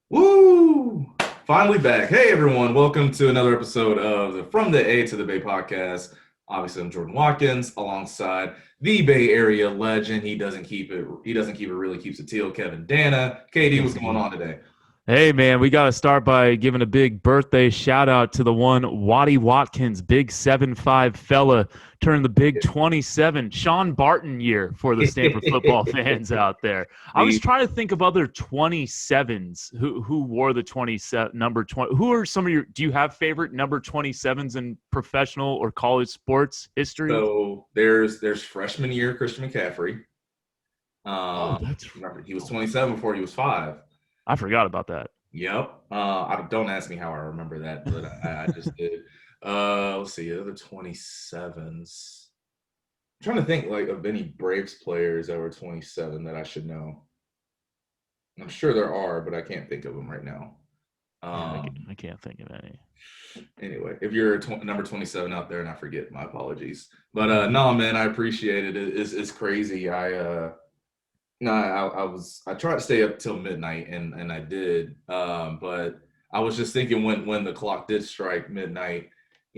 Woo! Finally back. Hey everyone, welcome to another episode of the From the A to the Bay podcast. Obviously, I'm Jordan Watkins alongside the Bay Area legend. He doesn't keep it. He doesn't keep it. Really keeps it teal. Kevin Dana. KD, what's going on today? Hey man, we got to start by giving a big birthday shout out to the one Waddy Watkins, big 7'5" fella, turned the big 27 Sean Barton year for the Stanford football fans out there. I was the trying to think of other 27s who wore the 27 number 20. Who are some of your? Do you have favorite number 27s in professional or college sports history? so there's freshman year Christian McCaffrey. Oh, that's Remember he was 27 before he was 5. I forgot about that. Yep. Don't ask me how I remember that, but I just did. Let's see, the other 27s. I'm trying to think like of any Braves players that were 27 that I should know. I'm sure there are, but I can't think of them right now. Yeah, I can't think of any. Anyway, if you're number 27 out there and I forget, my apologies. But no, man, I appreciate it. It's crazy. No, I tried to stay up till midnight and I did. But I was just thinking when the clock did strike midnight,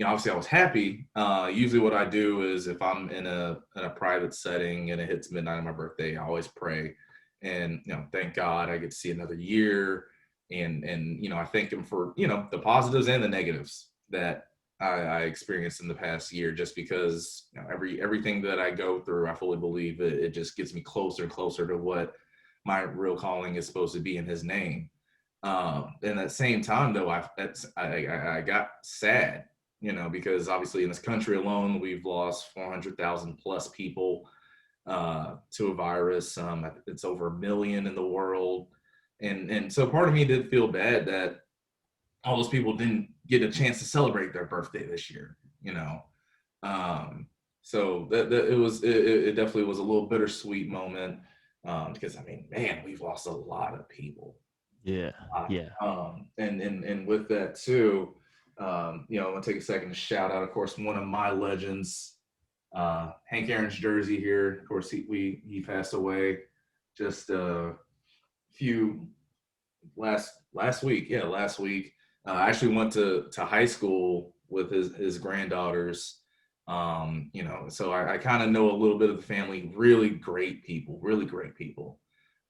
obviously I was happy. Usually what I do is if I'm in a private setting and it hits midnight on my birthday, I always pray and thank God I get to see another year. And I thank him for the positives and the negatives that I experienced in the past year, just because everything that I go through, I fully believe it just gets me closer and closer to what my real calling is supposed to be in His name. And at the same time, though, I got sad, because obviously in this country alone, we've lost 400,000 plus people to a virus. It's over 1 million in the world, and so part of me did feel bad that all those people didn't get a chance to celebrate their birthday this year. So that it definitely was a little bittersweet moment, because I mean, man, we've lost a lot of people. Yeah, yeah. And with that too, I'm gonna take a second to shout out, of course, one of my legends, Hank Aaron's jersey here. Of course, he passed away just a few last week. Yeah, last week. I actually went to high school with his granddaughters. So I kind of know a little bit of the family. Really great people, really great people.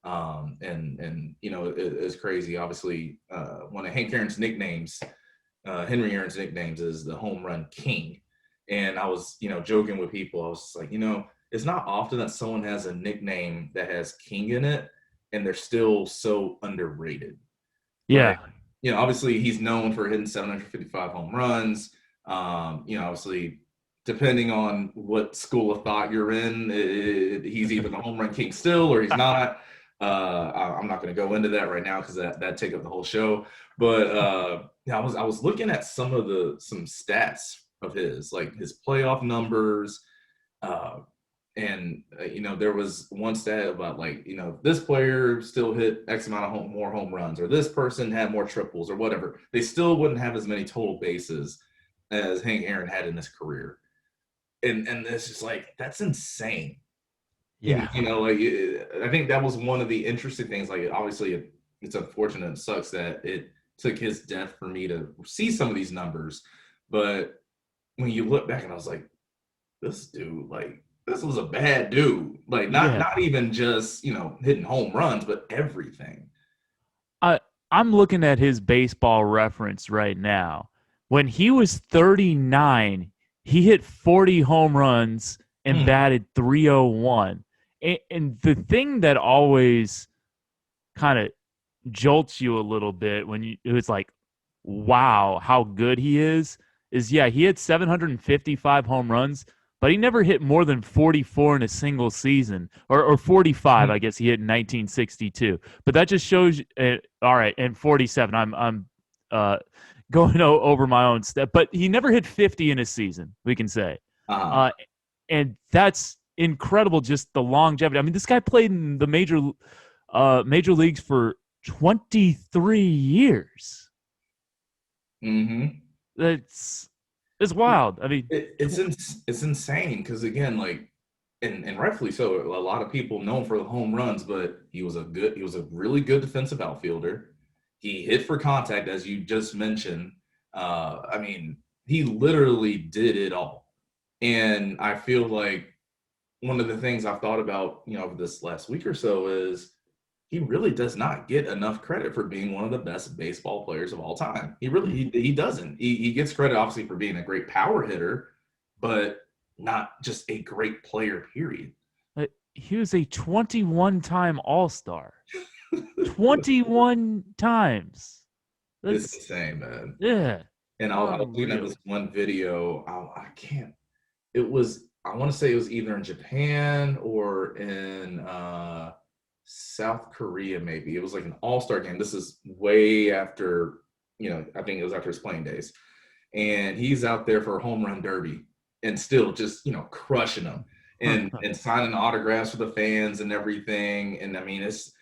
And it's crazy. Obviously, one of Hank Aaron's nicknames, Henry Aaron's nicknames, is the home run king. And I was joking with people. I was like, it's not often that someone has a nickname that has king in it, and they're still so underrated. Like, Yeah. obviously he's known for hitting 755 home runs. Obviously, depending on what school of thought you're in, he's either the home run king still or he's not. I'm not going to go into that right now because that take up the whole show. But I was looking at some stats of his, like his playoff numbers. And there was one stat about, like, this player still hit X amount of more home runs, or this person had more triples or whatever. They still wouldn't have as many total bases as Hank Aaron had in his career. And it's just like, that's insane. Yeah. Like, I think that was one of the interesting things. Like, obviously it's unfortunate and sucks that it took his death for me to see some of these numbers. But when you look back, and I was like, this dude, like, this was a bad dude. Like, not even just hitting home runs, but everything. I'm looking at his baseball reference right now. When he was 39, he hit 40 home runs and batted 301. And the thing that always kind of jolts you a little bit when it was like, wow, how good he is, yeah, he had 755 home runs, but he never hit more than 44 in a single season, or 45, I guess he hit in 1962. But that just shows, all right, and 47. I'm going over my own step, but he never hit 50 in a season, we can say. And that's incredible, just the longevity. I mean, this guy played in the major leagues for 23 years. It's wild. I mean, it's insane because, again, like, and rightfully so, a lot of people know him for the home runs, but he was a really good defensive outfielder. He hit for contact, as you just mentioned. I mean, he literally did it all. And I feel like one of the things I've thought about, over this last week or so is he really does not get enough credit for being one of the best baseball players of all time. He doesn't. He gets credit obviously for being a great power hitter, but not just a great player, period. He was a 21-time All-Star. 21 times. It's insane, man. Yeah. And I was looking at this one video. I can't. I want to say it was either in Japan or in South Korea, maybe. It was like an all-star game. This is way after, I think it was after his playing days. And he's out there for a home run derby and still just, crushing them and signing autographs for the fans and everything. And I mean, it's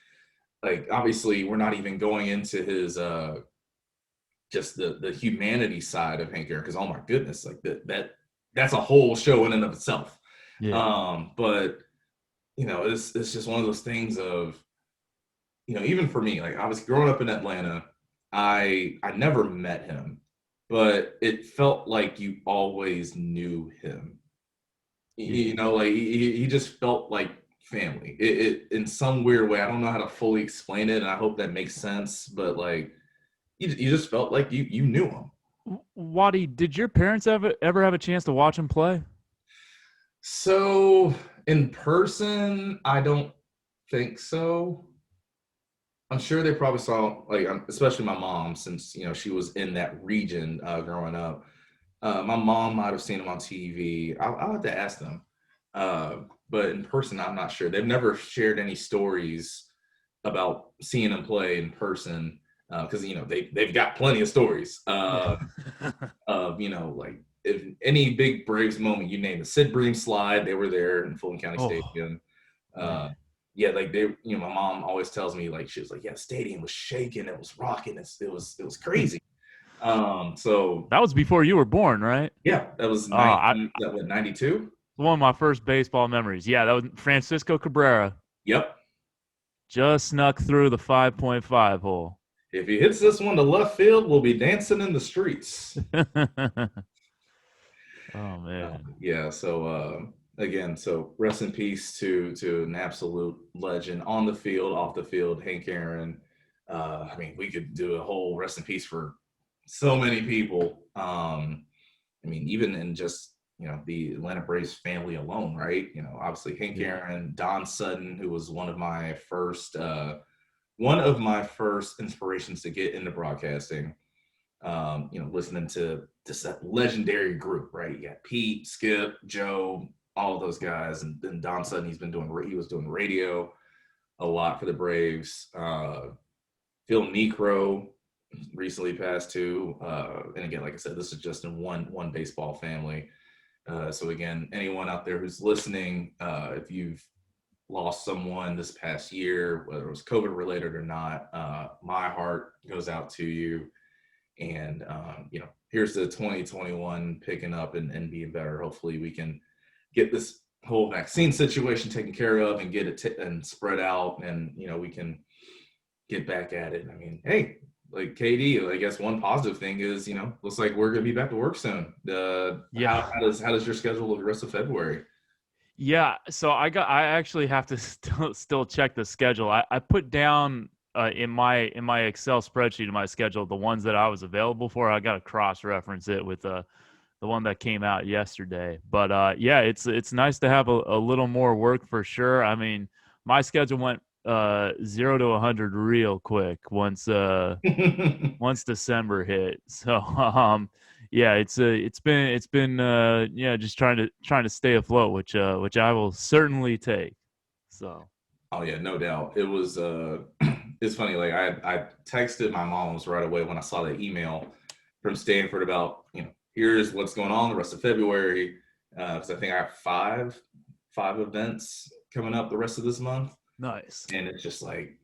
like, obviously we're not even going into his just the humanity side of Hank Aaron, because oh my goodness, like that's a whole show in and of itself. Yeah. But it's just one of those things of, even for me, like I was growing up in Atlanta, I never met him, but it felt like you always knew him. Like he just felt like family. It in some weird way. I don't know how to fully explain it, and I hope that makes sense. But like, you just felt like you knew him. Waddy, did your parents ever have a chance to watch him play? So in person, I don't think so. I'm sure they probably saw, like, especially my mom, since she was in that region growing up. My mom might have seen him on TV. I'll have to ask them. But in person, I'm not sure. They've never shared any stories about seeing him play in person, because they've got plenty of stories of like, if any big Braves moment, you name it, Sid Bream slide, they were there in Fulton County Stadium. Yeah, like my mom always tells me, like, she was like, yeah, the stadium was shaking, it was rocking, it was crazy. So that was before you were born, right? Yeah, that was 92. One of my first baseball memories. Yeah, that was Francisco Cabrera. Yep. Just snuck through the 5.5 hole. If he hits this one to left field, we'll be dancing in the streets. Oh man. Yeah. So again, so rest in peace to an absolute legend on the field, off the field, Hank Aaron. I mean, we could do a whole rest in peace for so many people. I mean, even in just the Atlanta Braves family alone, right? Obviously Hank Aaron, Don Sutton, who was one of my first inspirations to get into broadcasting. Listening to just that legendary group, right? You got Pete, Skip, Joe, all of those guys, and then Don Sutton. He was doing radio a lot for the Braves. Phil Necro recently passed too, and again, like I said, this is just in one baseball family. So again, anyone out there who's listening, if you've lost someone this past year, whether it was COVID related or not, my heart goes out to you. And here's the 2021 picking up and being better. Hopefully we can get this whole vaccine situation taken care of and get it and spread out, and we can get back at it. I mean, hey, like KD, I guess one positive thing is looks like we're gonna be back to work soon. How does your schedule look the rest of February? Yeah, so I actually have to still check the schedule. I put down in my Excel spreadsheet of my schedule the ones that I was available for. I got to cross reference it with the one that came out yesterday. But yeah, it's nice to have a little more work for sure. I mean, my schedule went 0 to 100 real quick once December hit. So yeah, it's been yeah, just trying to stay afloat, which I will certainly take. So. Oh yeah, no doubt. It was it's funny, like I texted my moms right away when I saw the email from Stanford about, here's what's going on the rest of February. Because I think I have five events coming up the rest of this month. Nice. And it's just like,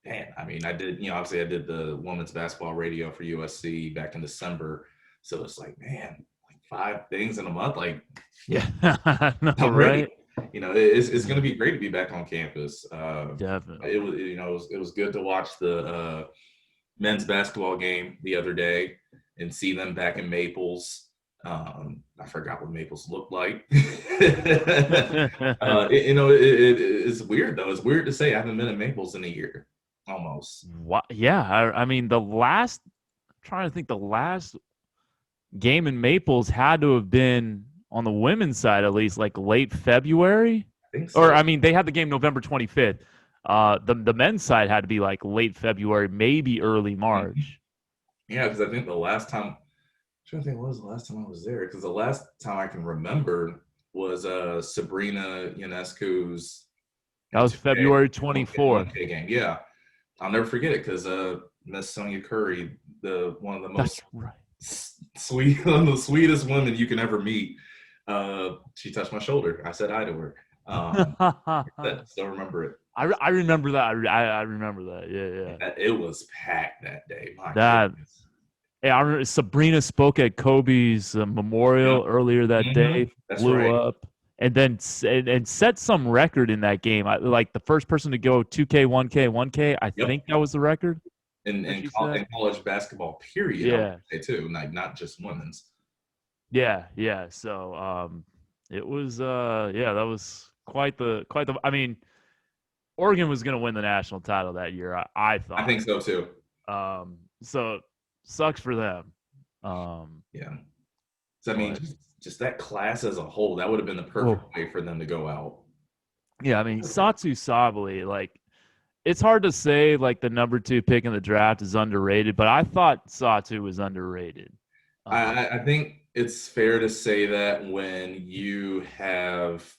man, I mean, I did, obviously I did the women's basketball radio for USC back in December. So it's like, man, like 5 things in a month, like, yeah, no, right? It's going to be great to be back on campus. Definitely. It was good to watch the men's basketball game the other day and see them back in Maples. I forgot what Maples looked like. It's weird though. It's weird to say I haven't been in Maples in a year, almost. What? Yeah, I mean, trying to think, the last game in Maples had to have been on the women's side, at least like late February. I think Or so. I mean, they had the game November 25th. The men's side had to be like late February, maybe early March. Yeah, because I think the last time, I'm trying to think, what was the last time I was there? Because the last time I can remember was Sabrina Ionescu's That was 2K, February 1K 24th. game. Yeah, I'll never forget it because Miss Sonia Curry, one of the most That's right. sweet, one of the sweetest women you can ever meet. She touched my shoulder. I said hi to her. Still remember it. I remember that. I remember that. Yeah. It was packed that day. My That. goodness. Yeah, I remember Sabrina spoke at Kobe's memorial earlier that day. That's Blew right. up, and then and set some record in that game. Like the first person to go 2K, 1K, 1K. I think that was the record. In college basketball, period. Yeah. I would say too, not just women's. Yeah. So it was that was quite the. I mean, Oregon was going to win the national title that year. I thought. I think so too. So sucks for them. Yeah. So I mean, just that class as a whole, that would have been the perfect way for them to go out. Yeah, I mean, Satsu Sabali, like, it's hard to say like the number 2 pick in the draft is underrated, but I thought Satsu was underrated. I think it's fair to say that when you have,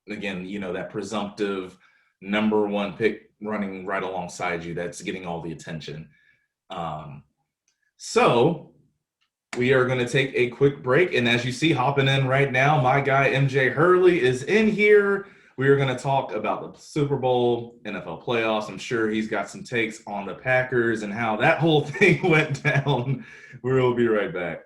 again, that presumptive number 1 pick running right alongside you, that's getting all the attention. So we are going to take a quick break. And as you see, hopping in right now, my guy MJ Hurley is in here. We are going to talk about the Super Bowl, NFL playoffs. I'm sure he's got some takes on the Packers and how that whole thing went down. We'll be right back.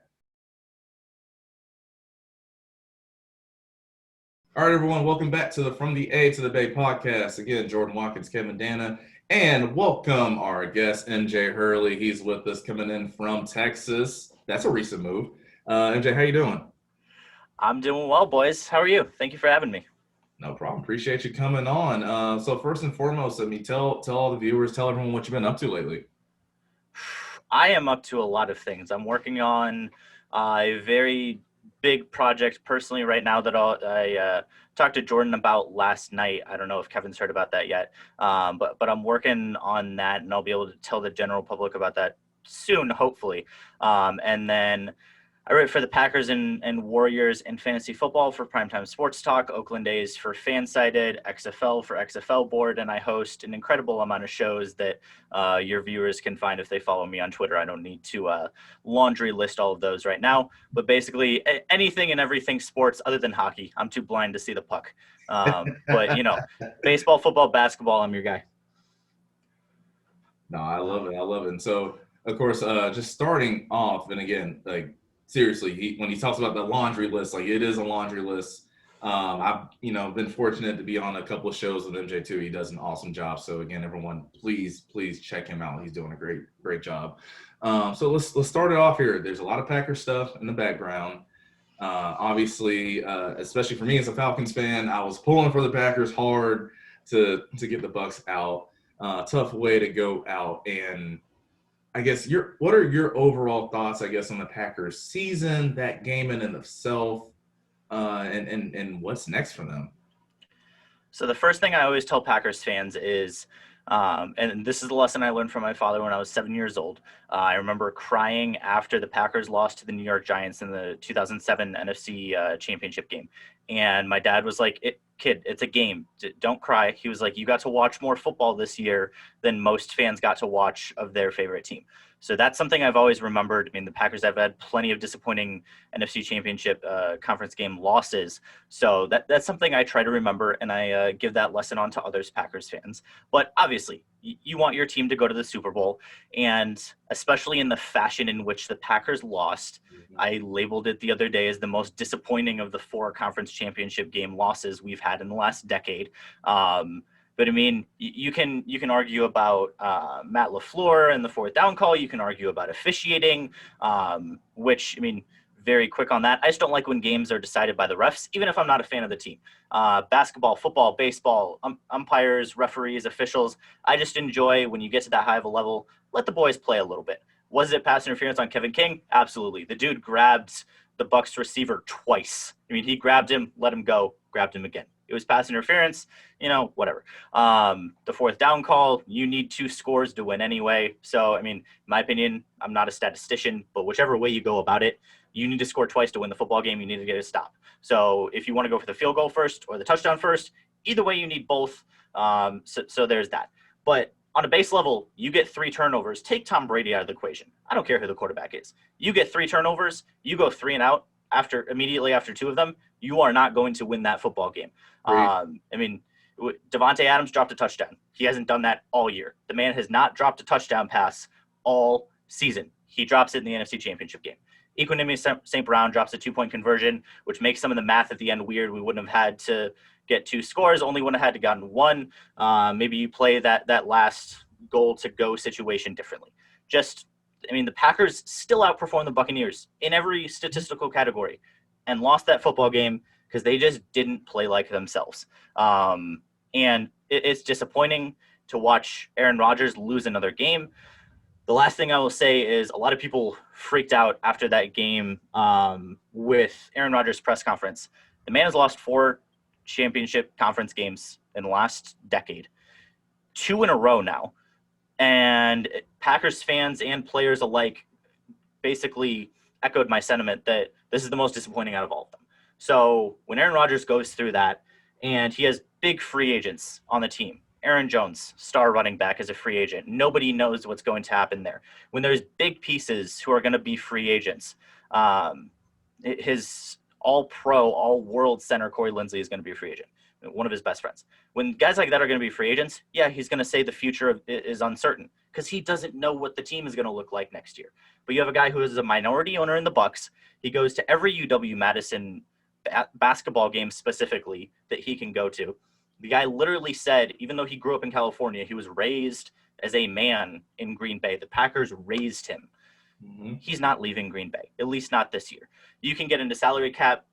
All right, everyone, welcome back to the From the A to the Bay podcast. Again, Jordan Watkins, Kevin Dana, and welcome our guest, MJ Hurley. He's with us coming in from Texas. That's a recent move. MJ, how you doing? I'm doing well, boys. How are you? Thank you for having me. No problem. Appreciate you coming on. So first and foremost, tell all the viewers, tell everyone what you've been up to lately. I am up to a lot of things. I'm working on a very big project personally right now that I talked to Jordan about last night. I don't know if Kevin's heard about that yet, but I'm working on that, and I'll be able to tell the general public about that soon, hopefully. And then I write for the Packers and Warriors in fantasy football for Primetime Sports Talk, Oakland A's for Fansided, XFL for XFL Board, and I host an incredible amount of shows that your viewers can find if they follow me on Twitter. I don't need to laundry list all of those right now, but basically anything and everything sports other than hockey. I'm too blind to see the puck. But, baseball, football, basketball, I'm your guy. No, I love it. And so, of course, just starting off, and again, like, seriously, when he talks about the laundry list, like, it is a laundry list. I've been fortunate to be on a couple of shows with MJ too. He does an awesome job. So again, everyone, please check him out. He's doing a great job. So let's start it off here. There's a lot of Packers stuff in the background. Obviously, especially for me as a Falcons fan, I was pulling for the Packers hard to get the Bucs out. Tough way to go out. And I guess what are your overall thoughts, I guess, on the Packers season, that game in and of itself, and what's next for them? So the first thing I always tell Packers fans is, and this is the lesson I learned from my father when I was 7 years old. I remember crying after the Packers lost to the New York Giants in the 2007 NFC Championship game. And my dad was like, kid, it's a game. Don't cry. He was like, you got to watch more football this year than most fans got to watch of their favorite team. So that's something I've always remembered. I mean, the Packers have had plenty of disappointing NFC Championship conference game losses. So that's something I try to remember, and I give that lesson on to others Packers fans. But obviously, you want your team to go to the Super Bowl, and especially in the fashion in which the Packers lost, I labeled it the other day as the most disappointing of the 4 conference championship game losses we've had in the last decade. But I mean, you can argue about Matt LaFleur and the fourth down call. You can argue about officiating, which, I mean, very quick on that. I just don't like when games are decided by the refs, even if I'm not a fan of the team. Basketball, football, baseball, umpires, referees, officials. I just enjoy when you get to that high of a level, let the boys play a little bit. Was it pass interference on Kevin King? Absolutely. The dude grabbed the Bucs receiver twice. I mean, he grabbed him, let him go, grabbed him again. It was pass interference, whatever. The fourth down call, you need 2 scores to win anyway. So, I mean, in my opinion, I'm not a statistician, but whichever way you go about it, you need to score twice to win the football game. You need to get a stop. So if you want to go for the field goal first or the touchdown first, either way, you need both. So there's that. But on a base level, you get 3 turnovers. Take Tom Brady out of the equation. I don't care who the quarterback is. You get 3 turnovers. You go 3 and out immediately after 2 of them. You are not going to win that football game. I mean, Davante Adams dropped a touchdown. He hasn't done that all year. The man has not dropped a touchdown pass all season. He drops it in the NFC Championship game. Equanimous St. Brown drops a 2-point conversion, which makes some of the math at the end weird. We wouldn't have had to get 2 scores, only would have had to gotten 1. Maybe you play that last goal to go situation differently. The Packers still outperformed the Buccaneers in every statistical category and lost that football game because they just didn't play like themselves. And it's disappointing to watch Aaron Rodgers lose another game. The last thing I will say is a lot of people freaked out after that game with Aaron Rodgers' press conference. The man has lost 4 championship conference games in the last decade, 2 in a row now. And Packers fans and players alike basically echoed my sentiment that this is the most disappointing out of all of them. So when Aaron Rodgers goes through that and he has big free agents on the team, Aaron Jones, star running back, as a free agent. Nobody knows what's going to happen there. When there's big pieces who are going to be free agents, his all-pro, all-world center, Corey Linsley, is going to be a free agent, one of his best friends. When guys like that are going to be free agents, yeah, he's going to say the future is uncertain because he doesn't know what the team is going to look like next year. But you have a guy who is a minority owner in the Bucs. He goes to every UW-Madison basketball game specifically that he can go to. The guy literally said, even though he grew up in California, he was raised as a man in Green Bay. The Packers raised him. Mm-hmm. He's not leaving Green Bay, at least not this year. You can get into salary cap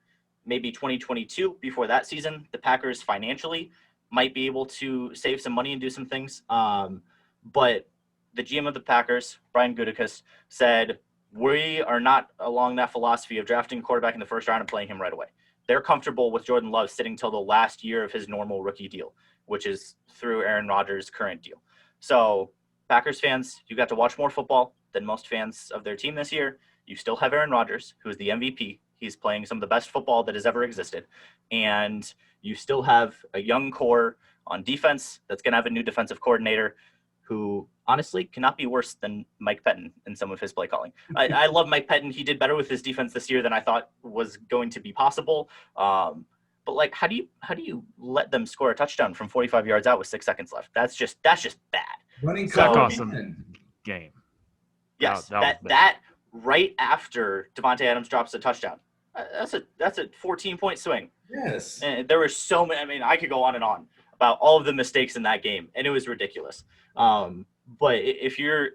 maybe 2022 before that season. The Packers financially might be able to save some money and do some things. But the GM of the Packers, Brian Gutekunst, said, we are not along that philosophy of drafting a quarterback in the first round and playing him right away. They're comfortable with Jordan Love sitting till the last year of his normal rookie deal, which is through Aaron Rodgers' current deal. So Packers fans, you got to watch more football than most fans of their team this year. You still have Aaron Rodgers, who is the MVP. He's playing some of the best football that has ever existed. And you still have a young core on defense that's going to have a new defensive coordinator who honestly cannot be worse than Mike Pettin in some of his play calling. I love Mike Pettin. He did better with his defense this year than I thought was going to be possible. But like, how do you let them score a touchdown from 45 yards out with 6 seconds left? That's just bad. Running awesome game. Yes, that right after Davante Adams drops a touchdown. That's a 14-point swing. Yes. And there were so many. I mean, I could go on and on about all of the mistakes in that game, and it was ridiculous. But if you're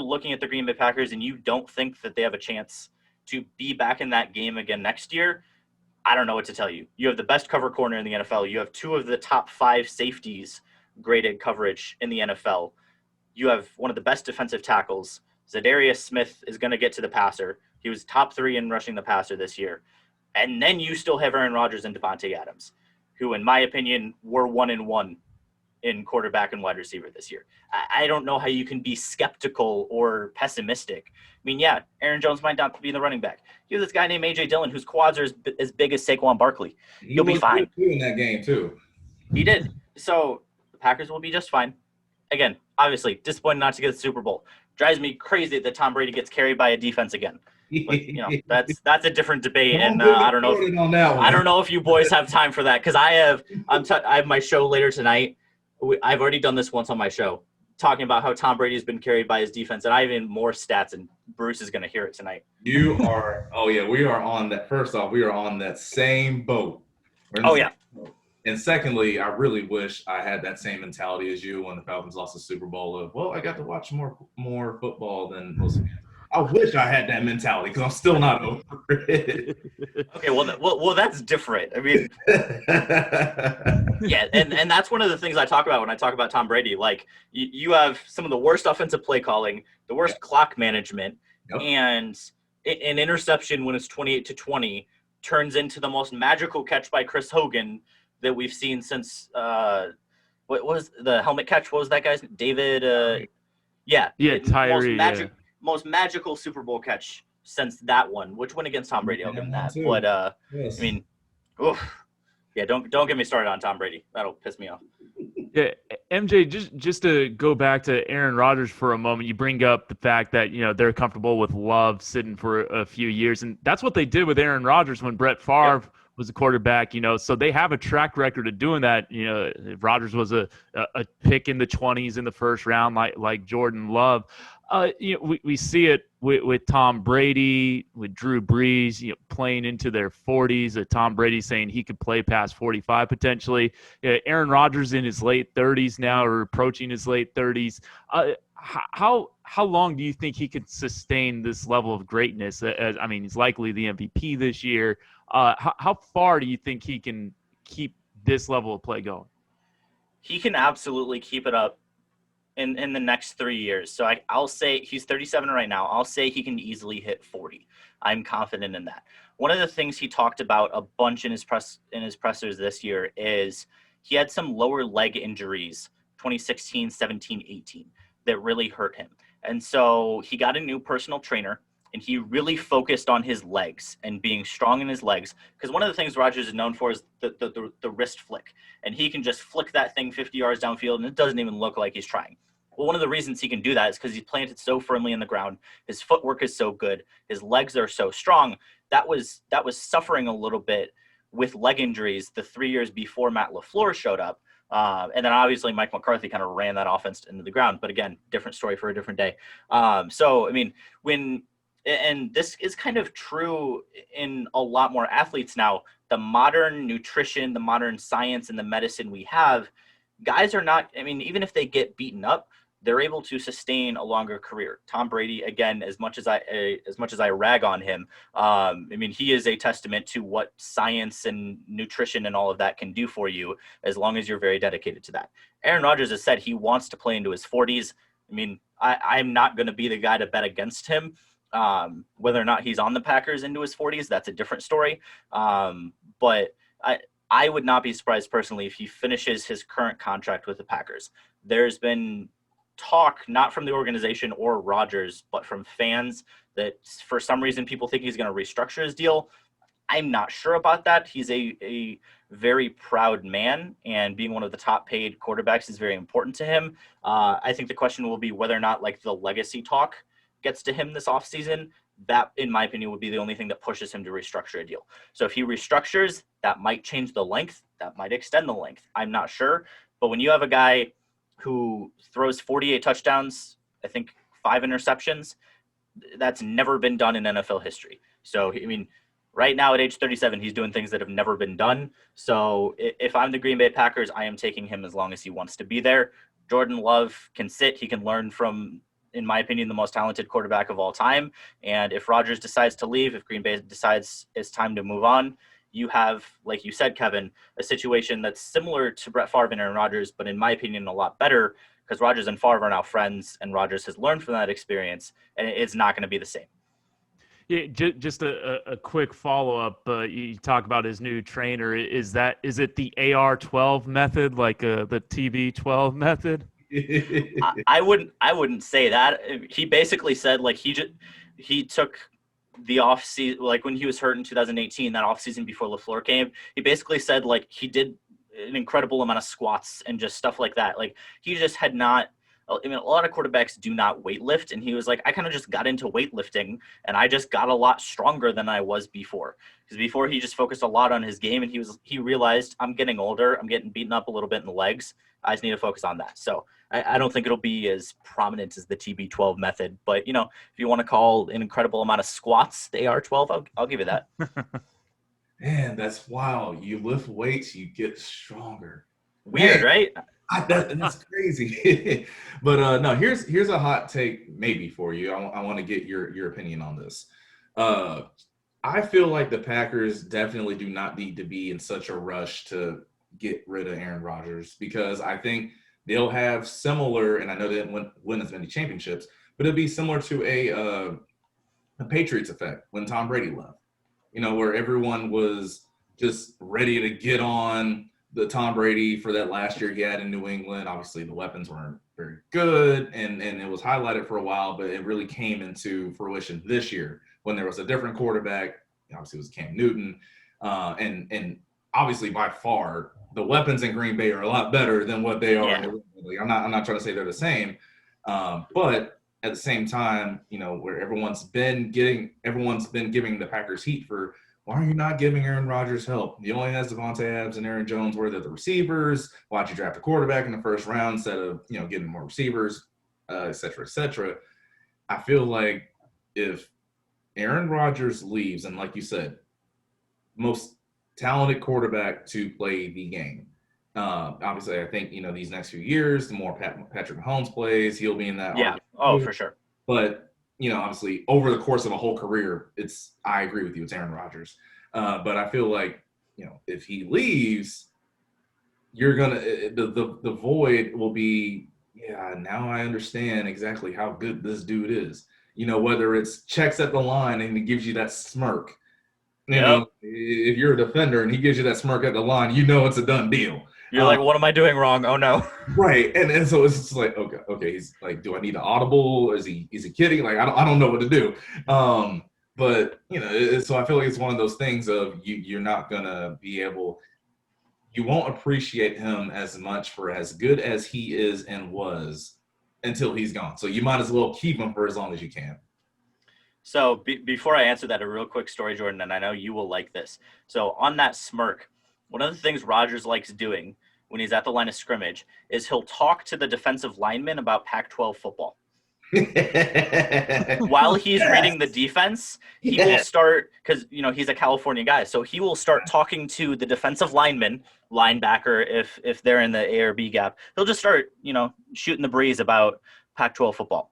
looking at the Green Bay Packers and you don't think that they have a chance to be back in that game again next year, I don't know what to tell you. You have the best cover corner in the NFL. You have 2 of the top 5 safeties graded coverage in the NFL. You have one of the best defensive tackles. Zadarius Smith is going to get to the passer. He was top 3 in rushing the passer this year. And then you still have Aaron Rodgers and Davante Adams, who, in my opinion, were 1-1 in quarterback and wide receiver this year. I don't know how you can be skeptical or pessimistic. I mean, yeah, Aaron Jones might not be the running back. You have this guy named MJ Dillon whose quads are as big as Saquon Barkley. You'll be fine. He in that game too. He did. So the Packers will be just fine. Again, obviously, disappointed not to get the Super Bowl. Drives me crazy that Tom Brady gets carried by a defense again. But that's a different debate, and I don't know if you boys have time for that because I have my show later tonight. I've already done this once on my show, talking about how Tom Brady has been carried by his defense, and I have even more stats, and Bruce is going to hear it tonight. You are. Oh yeah, we are on that. First off, we are on that same boat. Oh yeah. And secondly, I really wish I had that same mentality as you when the Falcons lost the Super Bowl of, well, I got to watch more football than most fans. I wish I had that mentality because I'm still not over it. Okay, well, that's different. I mean, yeah, and that's one of the things I talk about when I talk about Tom Brady. Like, you have some of the worst offensive play calling, the worst clock management, and an interception when it's 28-20 turns into the most magical catch by Chris Hogan that we've seen since what was the helmet catch? What was that guy's name? David? Tyree. Most magical Super Bowl catch since that one, which went against Tom Brady. I'll give him that. But yes. I mean, oof. Yeah, don't get me started on Tom Brady. That'll piss me off. Yeah, MJ, just to go back to Aaron Rodgers for a moment, you bring up the fact that, they're comfortable with Love sitting for a few years, and that's what they did with Aaron Rodgers when Brett Favre was a quarterback, so they have a track record of doing that. Rodgers was a pick in the 20s in the first round, like Jordan Love. We see it with Tom Brady, with Drew Brees, playing into their 40s. Tom Brady saying he could play past 45 potentially. Aaron Rodgers in his late 30s now, or approaching his late 30s. How long do you think he could sustain this level of greatness? He's likely the MVP this year. How far do you think he can keep this level of play going? He can absolutely keep it up in the next 3 years. So I'll say he's 37 right now. I'll say he can easily hit 40. I'm confident in that. One of the things he talked about a bunch in his pressers this year is he had some lower leg injuries 2016, 17, 18 that really hurt him. And so he got a new personal trainer, and he really focused on his legs and being strong in his legs. Because one of the things Rodgers is known for is the wrist flick. And he can just flick that thing 50 yards downfield, and it doesn't even look like he's trying. Well, one of the reasons he can do that is because he's planted so firmly in the ground. His footwork is so good. His legs are so strong. That was suffering a little bit with leg injuries the 3 years before Matt LaFleur showed up. And then obviously Mike McCarthy kind of ran that offense into the ground. But again, different story for a different day. And this is kind of true in a lot more athletes now. The modern nutrition, the modern science, and the medicine we have, guys are not, even if they get beaten up, they're able to sustain a longer career. Tom Brady, again, as much as I rag on him, he is a testament to what science and nutrition and all of that can do for you, as long as you're very dedicated to that. Aaron Rodgers has said he wants to play into his 40s. I'm not going to be the guy to bet against him. Whether or not he's on the Packers into his 40s, that's a different story. But I would not be surprised personally if he finishes his current contract with the Packers. There's been talk, not from the organization or Rodgers, but from fans, that for some reason people think he's going to restructure his deal. I'm not sure about that. He's a very proud man, and being one of the top paid quarterbacks is very important to him. I think the question will be whether or not the legacy talk gets to him this offseason. That, in my opinion, would be the only thing that pushes him to restructure a deal. So if he restructures, that might change the length. That might extend the length. I'm not sure. But when you have a guy who throws 48 touchdowns, I think 5 interceptions, that's never been done in NFL history. So, right now at age 37, he's doing things that have never been done. So if I'm the Green Bay Packers, I am taking him as long as he wants to be there. Jordan Love can sit. He can learn from, in my opinion, the most talented quarterback of all time. And if Rodgers decides to leave, if Green Bay decides it's time to move on, you have, like you said, Kevin, a situation that's similar to Brett Favre and Aaron Rodgers, but in my opinion, a lot better, because Rodgers and Favre are now friends, and Rodgers has learned from that experience, and it's not going to be the same. Yeah, just a quick follow-up. You talk about his new trainer. Is it the AR-12 method, like the TB-12 method? I wouldn't say that. He basically said he took the off season, when he was hurt in 2018, that off season before LaFleur came. He basically said he did an incredible amount of squats and just stuff like that. He just had not. A lot of quarterbacks do not weightlift, and he was like, I kind of just got into weightlifting, and I just got a lot stronger than I was before. Because before he just focused a lot on his game, and he realized, I'm getting older, I'm getting beaten up a little bit in the legs. I just need to focus on that. So I don't think it'll be as prominent as the TB12 method, but if you want to call an incredible amount of squats the AR12, I'll give you that. Man, that's wild. You lift weights, you get stronger. Weird, Man, right? that's crazy. But no, here's a hot take maybe for you. I want to get your opinion on this. Uh, I feel like the Packers definitely do not need to be in such a rush to get rid of Aaron Rodgers because I think they'll have similar, and I know they didn't win as many championships, but it'd be similar to a Patriots effect when Tom Brady left. Where everyone was just ready to get on the Tom Brady for that last year he had in New England. Obviously, the weapons weren't very good, and it was highlighted for a while, but it really came into fruition this year when there was a different quarterback. Obviously, it was Cam Newton, and obviously by far the weapons in Green Bay are a lot better than what they are in New England. I'm not trying to say they're the same, but at the same time, where everyone's been giving the Packers heat for why are you not giving Aaron Rodgers help? He only has Devontae Adams and Aaron Jones, where they're the receivers. Why'd you draft a quarterback in the first round instead of getting more receivers, et cetera, et cetera? I feel like if Aaron Rodgers leaves, and like you said, most talented quarterback to play the game. Obviously, I think these next few years, the more Patrick Mahomes plays, he'll be in that. Yeah. Oh, for sure. But obviously, over the course of a whole career, I agree with you. It's Aaron Rodgers. But I feel like if he leaves, you're gonna the void will be. Yeah, now I understand exactly how good this dude is. Whether it's checks at the line and he gives you that smirk. If you're a defender and he gives you that smirk at the line, it's a done deal. You're like, what am I doing wrong? Oh no. Right. And so it's just like, okay. He's like, do I need an audible? Is he kidding? Like, I don't know what to do. But so I feel like it's one of those things of you're not gonna be able, you won't appreciate him as much for as good as he is and was until he's gone. So you might as well keep him for as long as you can. So before I answer that, a real quick story, Jordan, and I know you will like this. So on that smirk, one of the things Rodgers likes doing when he's at the line of scrimmage is he'll talk to the defensive lineman about Pac-12 football. While he's reading the defense, he will start, because he's a California guy, so he will start talking to the defensive linebacker if they're in the A or B gap. He'll just start shooting the breeze about Pac-12 football.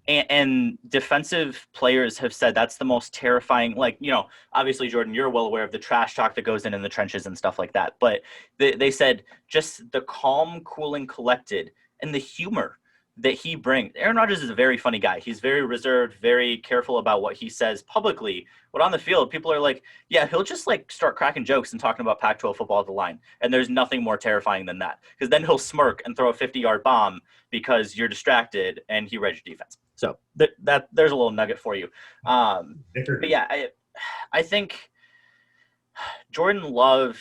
And defensive players have said that's the most terrifying, obviously, Jordan, you're well aware of the trash talk that goes in the trenches and stuff like that. But they said just the calm, cool, and collected and the humor that he brings. Aaron Rodgers is a very funny guy. He's very reserved, very careful about what he says publicly. But on the field, people are like, yeah, he'll just start cracking jokes and talking about Pac-12 football at the line. And there's nothing more terrifying than that. Because then he'll smirk and throw a 50-yard bomb because you're distracted and he read your defense. So that there's a little nugget for you. But yeah, I think Jordan Love.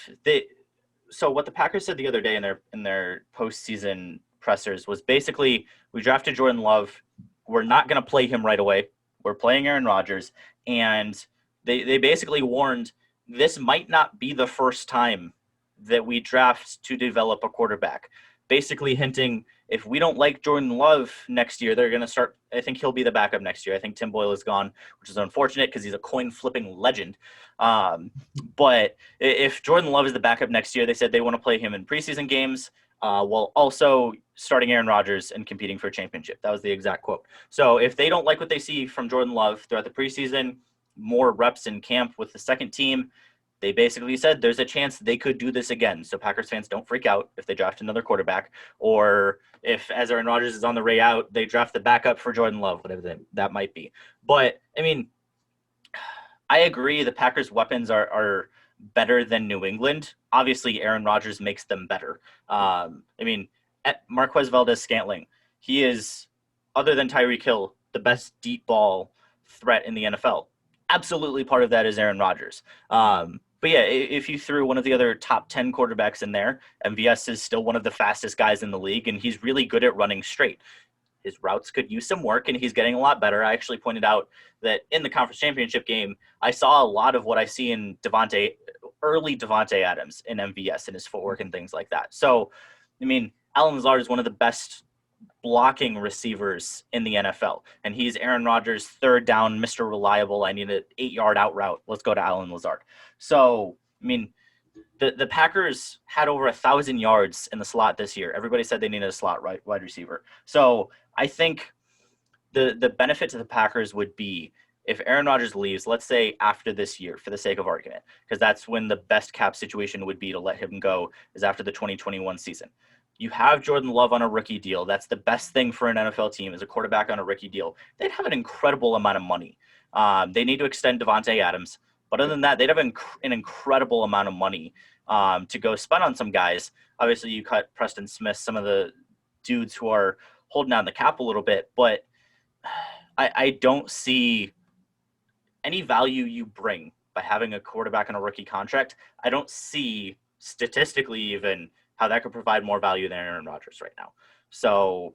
So what the Packers said the other day in their postseason pressers was basically, we drafted Jordan Love. We're not going to play him right away. We're playing Aaron Rodgers, and they basically warned this might not be the first time that we draft to develop a quarterback. Basically hinting, if we don't like Jordan Love next year, they're going to start. I think he'll be the backup next year. I think Tim Boyle is gone, which is unfortunate because he's a coin flipping legend. But if Jordan Love is the backup next year, they said they want to play him in preseason games while also starting Aaron Rodgers and competing for a championship. That was the exact quote. So if they don't like what they see from Jordan Love throughout the preseason, more reps in camp with the second team, they basically said there's a chance they could do this again. So Packers fans, don't freak out if they draft another quarterback, or if, as Aaron Rodgers is on the way out, they draft the backup for Jordan Love, whatever that might be. But, I mean, I agree the Packers' weapons are better than New England. Obviously, Aaron Rodgers makes them better. I mean, at Marquez Valdez-Scantling, he is, other than Tyreek Hill, the best deep ball threat in the NFL. Absolutely part of that is Aaron Rodgers. But yeah, if you threw one of the other top 10 quarterbacks in there, MVS is still one of the fastest guys in the league, and he's really good at running straight. His routes could use some work, and he's getting a lot better. I actually pointed out that in the conference championship game, I saw a lot of what I see in early Devontae Adams in MVS and his footwork and things like that. So, I mean, Allen Lazard is one of the best blocking receivers in the NFL. And he's Aaron Rodgers' third down, Mr. Reliable. I need an 8-yard out route. Let's go to Allen Lazard. So, I mean, the Packers had over 1,000 yards in the slot this year. Everybody said they needed a slot wide receiver. So I think the benefit to the Packers would be if Aaron Rodgers leaves, let's say after this year, for the sake of argument, because that's when the best cap situation would be to let him go, is after the 2021 season. You have Jordan Love on a rookie deal. That's the best thing for an NFL team, is a quarterback on a rookie deal. They'd have an incredible amount of money. They need to extend Devontae Adams. But other than that, they'd have an incredible amount of money to go spend on some guys. Obviously, you cut Preston Smith, some of the dudes who are holding down the cap a little bit. But I don't see any value you bring by having a quarterback on a rookie contract. I don't see statistically even how that could provide more value than Aaron Rodgers right now. So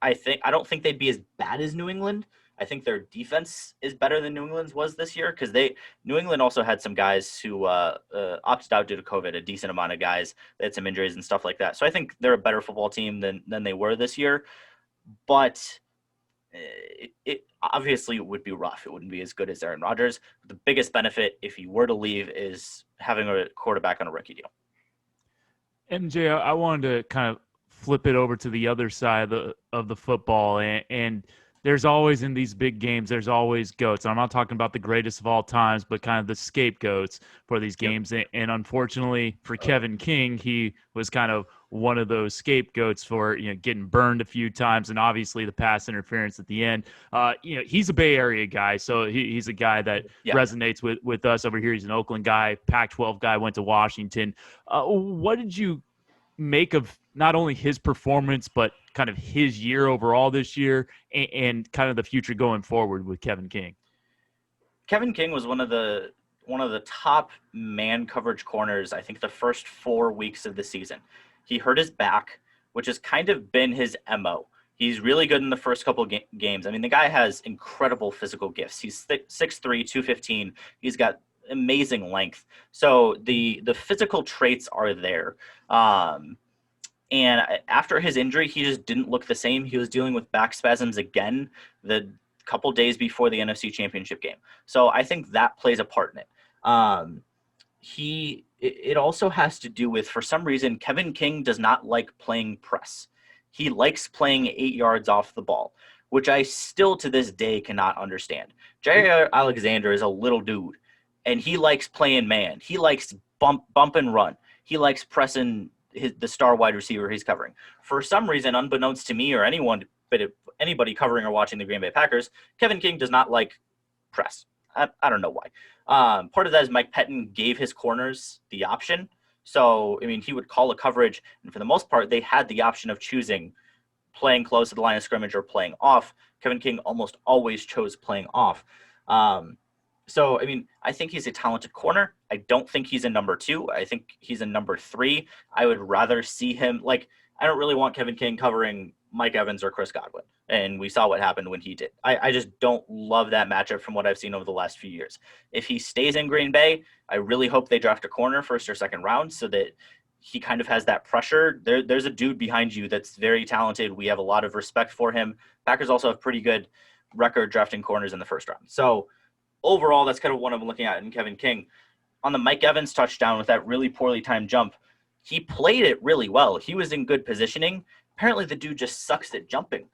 I don't think they'd be as bad as New England. I think their defense is better than New England's was this year, because New England also had some guys who opted out due to COVID, a decent amount of guys. They had some injuries and stuff like that. So I think they're a better football team than they were this year. But it obviously would be rough. It wouldn't be as good as Aaron Rodgers. The biggest benefit, if he were to leave, is having a quarterback on a rookie deal. MJ, I wanted to kind of flip it over to the other side of the football, and there's always, in these big games, there's always goats. I'm not talking about the greatest of all times, but kind of the scapegoats for these games. Yep. And unfortunately for Kevin King, he was kind of one of those scapegoats for, getting burned a few times, and obviously the pass interference at the end. He's a Bay Area guy, so he's a guy that resonates with us over here. He's an Oakland guy, Pac-12 guy, went to Washington. What did you make of not only his performance, but kind of his year overall this year, and kind of the future going forward with Kevin King? Kevin King was one of the top man coverage corners, I think, the first 4 weeks of the season. He hurt his back, which has kind of been his MO. He's really good in the first couple games. I mean, the guy has incredible physical gifts. He's 6'3", 215. He's got amazing length. So the physical traits are there. And after his injury, he just didn't look the same. He was dealing with back spasms again the couple days before the NFC Championship game. So I think that plays a part in it. It also has to do with, for some reason, Kevin King does not like playing press. He likes playing 8 yards off the ball, which I still to this day cannot understand. Jair Alexander is a little dude, and he likes playing man. He likes bump and run. He likes pressing the star wide receiver he's covering. For some reason, unbeknownst to me or anyone, but anybody covering or watching the Green Bay Packers, Kevin King does not like press. I don't know why. Part of that is Mike Pettin gave his corners the option. So, I mean, he would call a coverage, and for the most part, they had the option of choosing playing close to the line of scrimmage or playing off. Kevin King almost always chose playing off. So, I mean, I think he's a talented corner. I don't think he's a number 2. I think he's a number 3. I would rather see him, I don't really want Kevin King covering Mike Evans or Chris Godwin. And we saw what happened when he did. I just don't love that matchup from what I've seen over the last few years. If he stays in Green Bay, I really hope they draft a corner first or second round so that he kind of has that pressure. There's a dude behind you that's very talented. We have a lot of respect for him. Packers also have pretty good record drafting corners in the first round. So overall, that's kind of what I'm looking at in Kevin King. On the Mike Evans touchdown with that really poorly timed jump, he played it really well. He was in good positioning. Apparently the dude just sucks at jumping.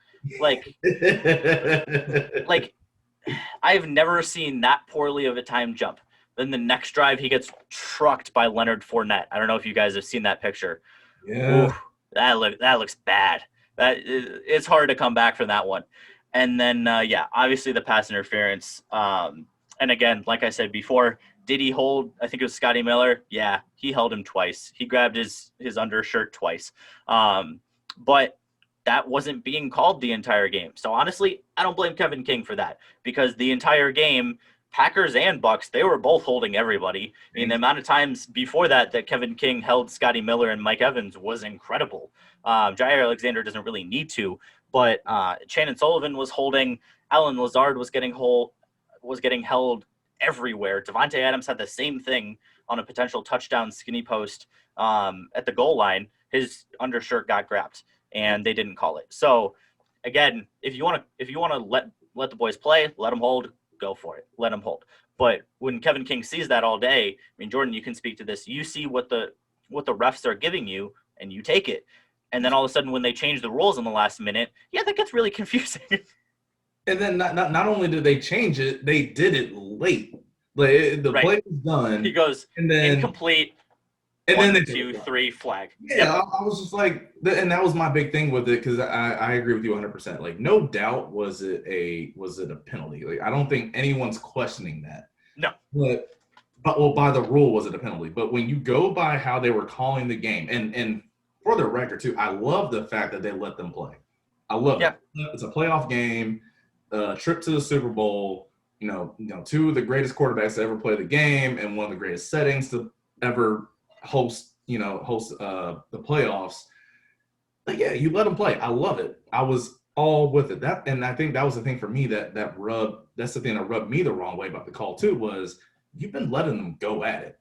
I've never seen that poorly of a timed jump. Then the next drive, he gets trucked by Leonard Fournette. I don't know if you guys have seen that picture. Yeah. Ooh, that looks bad. It's hard to come back from that one. And then, obviously the pass interference. And again, like I said before, did he hold, I think it was Scotty Miller? Yeah, he held him twice. He grabbed his undershirt twice. But that wasn't being called the entire game. So honestly, I don't blame Kevin King for that, because the entire game, Packers and Bucks, they were both holding everybody. I mean, the amount of times before that Kevin King held Scotty Miller and Mike Evans was incredible. Jair Alexander doesn't really need to, but Shannon Sullivan was holding. Allen Lazard was getting held everywhere. Devontae Adams had the same thing on a potential touchdown skinny post at the goal line. His undershirt got grabbed. and they didn't call it. So again, if you want to let the boys play, let them hold, go for it. Let them hold. But when Kevin King sees that all day, I mean, Jordan, you can speak to this. You see what the refs are giving you, and you take it. And then all of a sudden, when they change the rules in the last minute, that gets really confusing. And then not only did they change it, they did it late. Like the play was done. He goes, and then incomplete. And 1, 2, 3, flag. Yeah, I was just like, and that was my big thing with it, because I agree with you 100%. Like, no doubt was it a penalty? Like, I don't think anyone's questioning that. No. But well, by the rule, was it a penalty? But when you go by how they were calling the game, and for the record too, I love the fact that they let them play. I love it. It's a playoff game, trip to the Super Bowl. You know, two of the greatest quarterbacks to ever play the game, and one of the greatest settings to ever host the playoffs. But yeah, you let them play. I love it. I was all with it. And I think that was the thing for me that's the thing that rubbed me the wrong way about the call too, was you've been letting them go at it.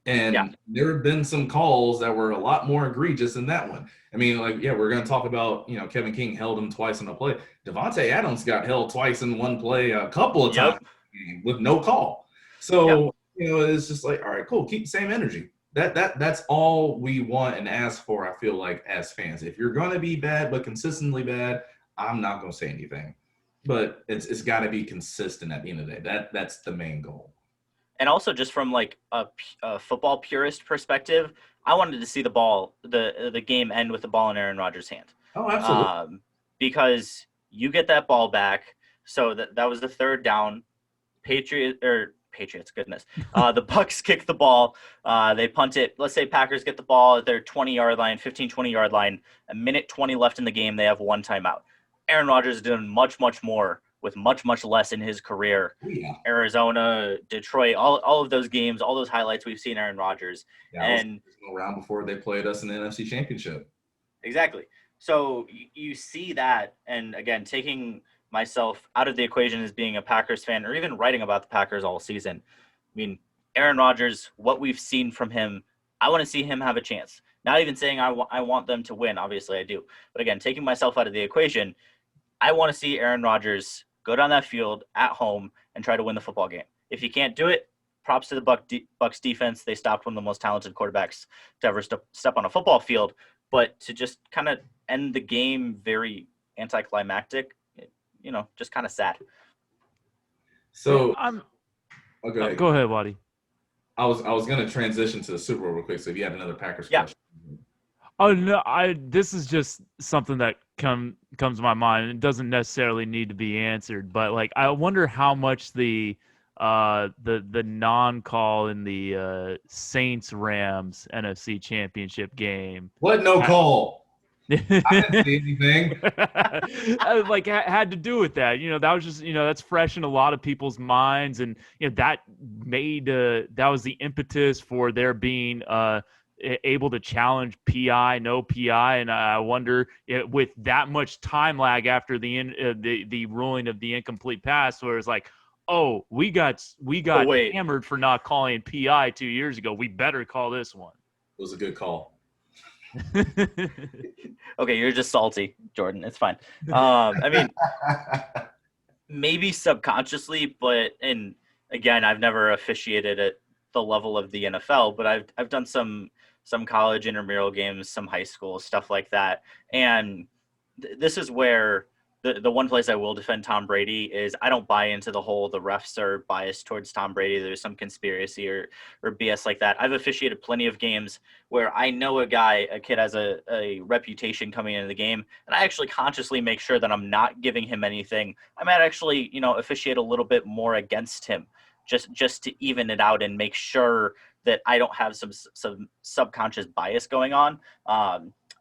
And there have been some calls that were a lot more egregious than that one. I mean, like, we're going to talk about, Kevin King held him twice in a play. Devontae Adams got held twice in one play a couple of times with no call. So, it's just like, all right, cool. Keep the same energy. That's all we want and ask for, I feel like, as fans. If you're going to be bad but consistently bad, I'm not going to say anything. But it's got to be consistent at the end of the day. That's the main goal. And also, just from like a football purist perspective, I wanted to see the game end with the ball in Aaron Rodgers' hand. Oh, absolutely. Because you get that ball back. So that was the third down. Patriots, goodness. The Bucs kick the ball. They punt it. Let's say Packers get the ball at their 20-yard line, 15, 20-yard line. A minute 20 left in the game. They have one timeout. Aaron Rodgers is doing much, much more with much, much less in his career. Yeah. Arizona, Detroit, all of those games, all those highlights we've seen Aaron Rodgers. Yeah, and around before they played us in the NFC Championship. Exactly. So you see that, and again, taking myself out of the equation as being a Packers fan or even writing about the Packers all season. I mean, Aaron Rodgers, what we've seen from him, I want to see him have a chance. Not even saying I want them to win. Obviously, I do. But again, taking myself out of the equation, I want to see Aaron Rodgers go down that field at home and try to win the football game. If he can't do it, props to the Bucs defense. They stopped one of the most talented quarterbacks to ever step on a football field. But to just kind of end the game very anticlimactic, just kind of sad. So go ahead, Waddy. I was going to transition to the Super Bowl real quick. So if you had another Packers question. Oh no, this is just something that comes to my mind. It doesn't necessarily need to be answered, but like I wonder how much the non-call in the Saints Rams NFC Championship game. What no call? I didn't see anything. Like had to do with that. That was just that's fresh in a lot of people's minds, and that made that was the impetus for there being able to challenge no PI, and I wonder with that much time lag after the ruling of the incomplete pass, where it's like, oh, we got hammered for not calling PI 2 years ago. We better call this one. It was a good call. Okay, you're just salty, Jordan. It's fine. I mean, maybe subconsciously, and again, I've never officiated at the level of the NFL, but I've done some college intramural games, some high school stuff like that, and this is where the one place I will defend Tom Brady is I don't buy into the refs are biased towards Tom Brady. There's some conspiracy or BS like that. I've officiated plenty of games where I know a kid has a reputation coming into the game, and I actually consciously make sure that I'm not giving him anything. I might actually, officiate a little bit more against him just to even it out and make sure that I don't have some subconscious bias going on.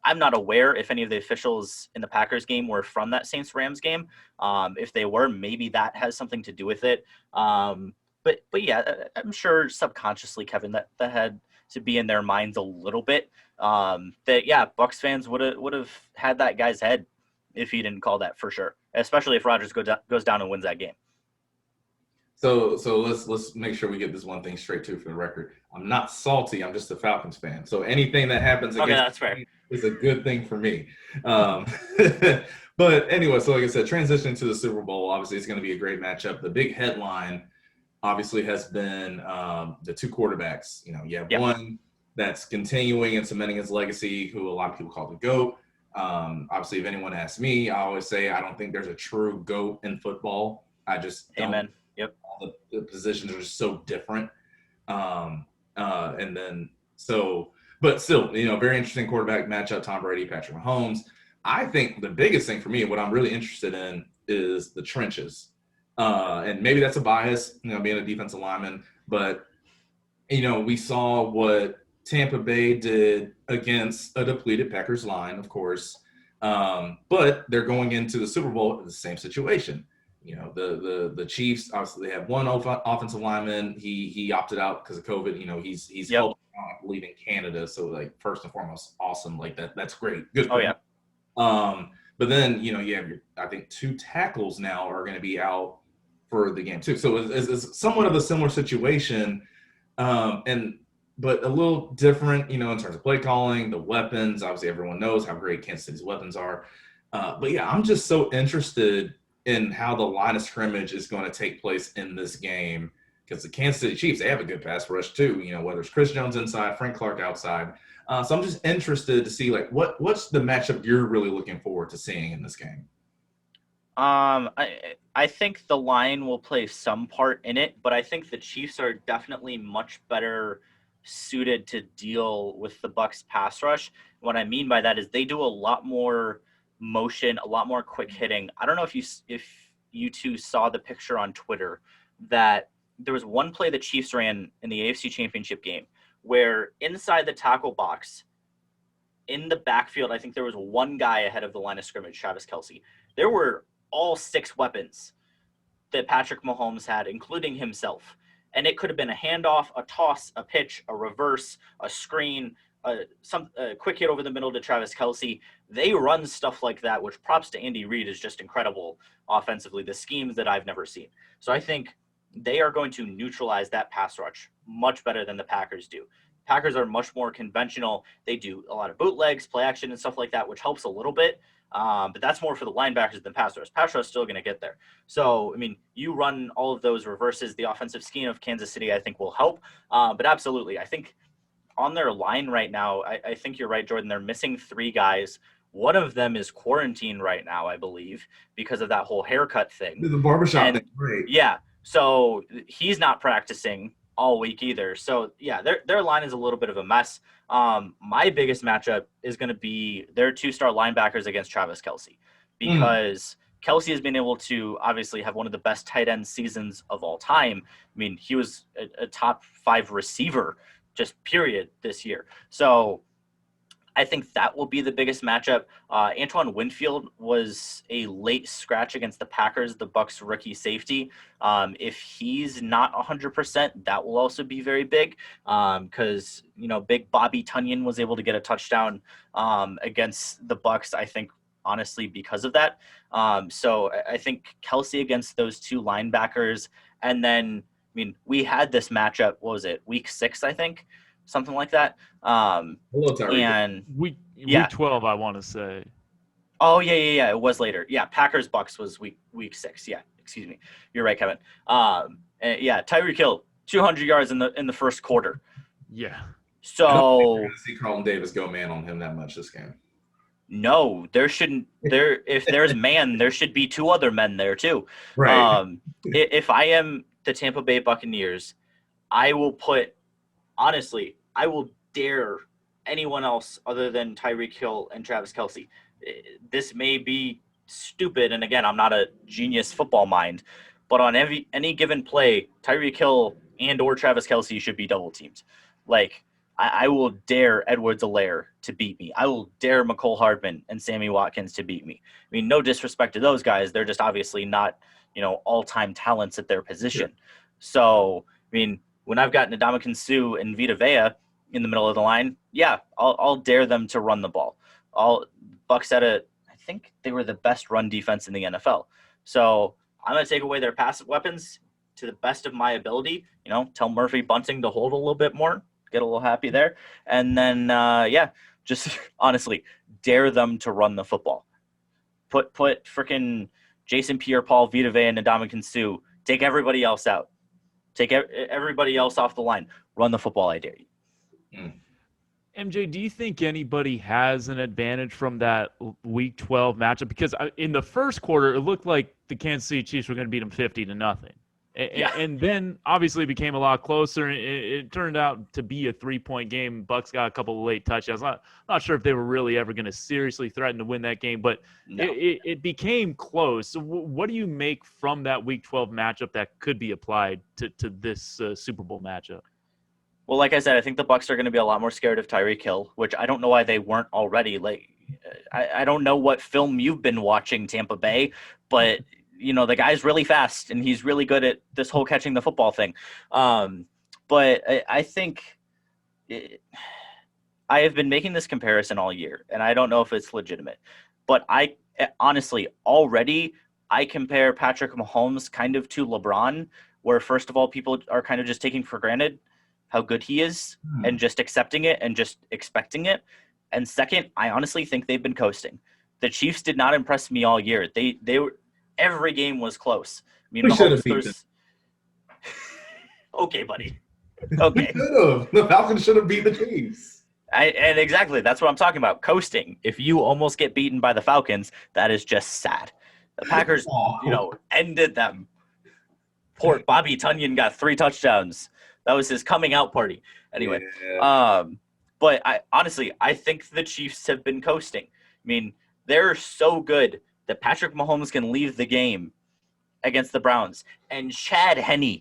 I'm not aware if any of the officials in the Packers game were from that Saints-Rams game. If they were, maybe that has something to do with it. But yeah, I'm sure subconsciously, Kevin, that had to be in their minds a little bit. Bucs fans would have had that guy's head if he didn't call that for sure, especially if Rodgers goes down and wins that game. So let's make sure we get this one thing straight too for the record. I'm not salty. I'm just a Falcons fan. So anything that happens Okay, against that's fair. me is a good thing for me. But anyway, so like I said, transitioning to the Super Bowl, obviously it's going to be a great matchup. The big headline obviously has been the two quarterbacks. You know, you have one that's continuing and cementing his legacy, who a lot of people call the GOAT. Obviously, if anyone asks me, I always say I don't think there's a true GOAT in football. I just don't. Amen. Yep. The positions are just so different. And then so, but still, you know, very interesting quarterback matchup, Tom Brady, Patrick Mahomes. I think the biggest thing for me, what I'm really interested in, is the trenches. And maybe that's a bias, you know, being a defensive lineman, but you know, we saw what Tampa Bay did against a depleted Packers line, of course. But they're going into the Super Bowl in the same situation. You know, the Chiefs, obviously they have one offensive lineman. He opted out because of COVID. You know, he's helping out, I believe, in Canada. So like, first and foremost, awesome. Like that's great. Good for him. But then, you know, you have I think 2 tackles now are going to be out for the game too. So it's somewhat of a similar situation. But a little different, you know, in terms of play calling, the weapons. Obviously, everyone knows how great Kansas City's weapons are. But yeah, I'm just so interested in how the line of scrimmage is going to take place in this game, because the Kansas City Chiefs, they have a good pass rush too. You know, whether it's Chris Jones inside, Frank Clark outside. So I'm just interested to see like what's the matchup you're really looking forward to seeing in this game. I think the line will play some part in it, but I think the Chiefs are definitely much better suited to deal with the Bucs pass rush. What I mean by that is they do a lot more motion, a lot more quick hitting. I don't know if you two saw the picture on Twitter that there was one play the Chiefs ran in the AFC Championship game where inside the tackle box in the backfield, I think there was one guy ahead of the line of scrimmage, Travis Kelce. There were all 6 weapons that Patrick Mahomes had, including himself. And it could have been a handoff, a toss, a pitch, a reverse, a screen, a quick hit over the middle to Travis Kelce. They run stuff like that, which props to Andy Reid is just incredible offensively, the schemes that I've never seen. So I think they are going to neutralize that pass rush much better than the Packers do. Packers are much more conventional. They do a lot of bootlegs, play action, and stuff like that, which helps a little bit. But that's more for the linebackers than pass rush. Pass rush is still going to get there. So, I mean, you run all of those reverses. The offensive scheme of Kansas City, I think, will help. But absolutely, I think on their line right now, I think you're right, Jordan. They're missing 3 guys. One of them is quarantined right now, I believe, because of that whole haircut thing. The barbershop thing, right? Yeah. So he's not practicing all week either. So, yeah, their line is a little bit of a mess. My biggest matchup is going to be their 2-star linebackers against Travis Kelce, because Kelce has been able to obviously have one of the best tight end seasons of all time. I mean, he was a top 5 receiver just period this year. So I think that will be the biggest matchup. Antoine Winfield was a late scratch against the Packers, the Bucs rookie safety. If he's not 100%, that will also be very big, because big Bobby Tunyon was able to get a touchdown against the Bucs, I think, honestly, because of that. So I think Kelce against those 2 linebackers, and then we had this matchup. What was it? Week 6, I think. Something like that. And week 12, I want to say. Oh yeah. It was later. Yeah, Packers Bucs was week 6. Yeah, excuse me. You're right, Kevin. Yeah, Tyreek Hill, 200 yards in the first quarter. Yeah. So I don't see Carlton Davis go man on him that much this game. No, there shouldn't. If there's man, there should be 2 other men there too. Right. If I am the Tampa Bay Buccaneers, I will dare anyone else other than Tyreek Hill and Travis Kelce. This may be stupid, and again, I'm not a genius football mind, but on any given play, Tyreek Hill and or Travis Kelce should be double teamed. Like, I will dare Edwards-Helaire to beat me. I will dare McCole Hardman and Sammy Watkins to beat me. I mean, no disrespect to those guys. They're just obviously not, all-time talents at their position. Sure. So, I mean, when I've got Ndamukong Suh and Vita Vea in the middle of the line, yeah, I'll dare them to run the ball. Bucs I think they were the best run defense in the NFL. So I'm going to take away their passive weapons, to the best of my ability. Tell Murphy Bunting to hold a little bit more, get a little happy there. And then, just honestly, dare them to run the football. Put freaking Jason Pierre-Paul, Vita Vea, and Ndamukong Suh. Take everybody else out. Take everybody else off the line. Run the football, I dare you. MJ, do you think anybody has an advantage from that Week 12 matchup? Because in the first quarter, it looked like the Kansas City Chiefs were going to beat them 50-0. And then obviously it became a lot closer. It turned out to be a 3-point game. Bucks got a couple of late touchdowns. Not sure if they were really ever going to seriously threaten to win that game, but it became close. So what do you make from that Week 12 matchup that could be applied to this Super Bowl matchup? Well, like I said, I think the Bucks are going to be a lot more scared of Tyreek Hill, which I don't know why they weren't already. Like, I don't know what film you've been watching, Tampa Bay, but the guy's really fast and he's really good at this whole catching the football thing. But I think I have been making this comparison all year, and I don't know if it's legitimate, but I honestly already I compare Patrick Mahomes kind of to LeBron, where first of all, people are kind of just taking for granted how good he is and just accepting it and just expecting it. And second, I honestly think they've been coasting. The Chiefs did not impress me all year. They were every game was close. I mean, Mahomes okay, buddy. Okay. The Falcons should have beat the Chiefs. And exactly, that's what I'm talking about. Coasting. If you almost get beaten by the Falcons, that is just sad. The Packers, ended them. Poor Bobby Tunyon got 3 touchdowns. That was his coming out party. Anyway, but I think the Chiefs have been coasting. I mean, they're so good that Patrick Mahomes can leave the game against the Browns. And Chad Henne,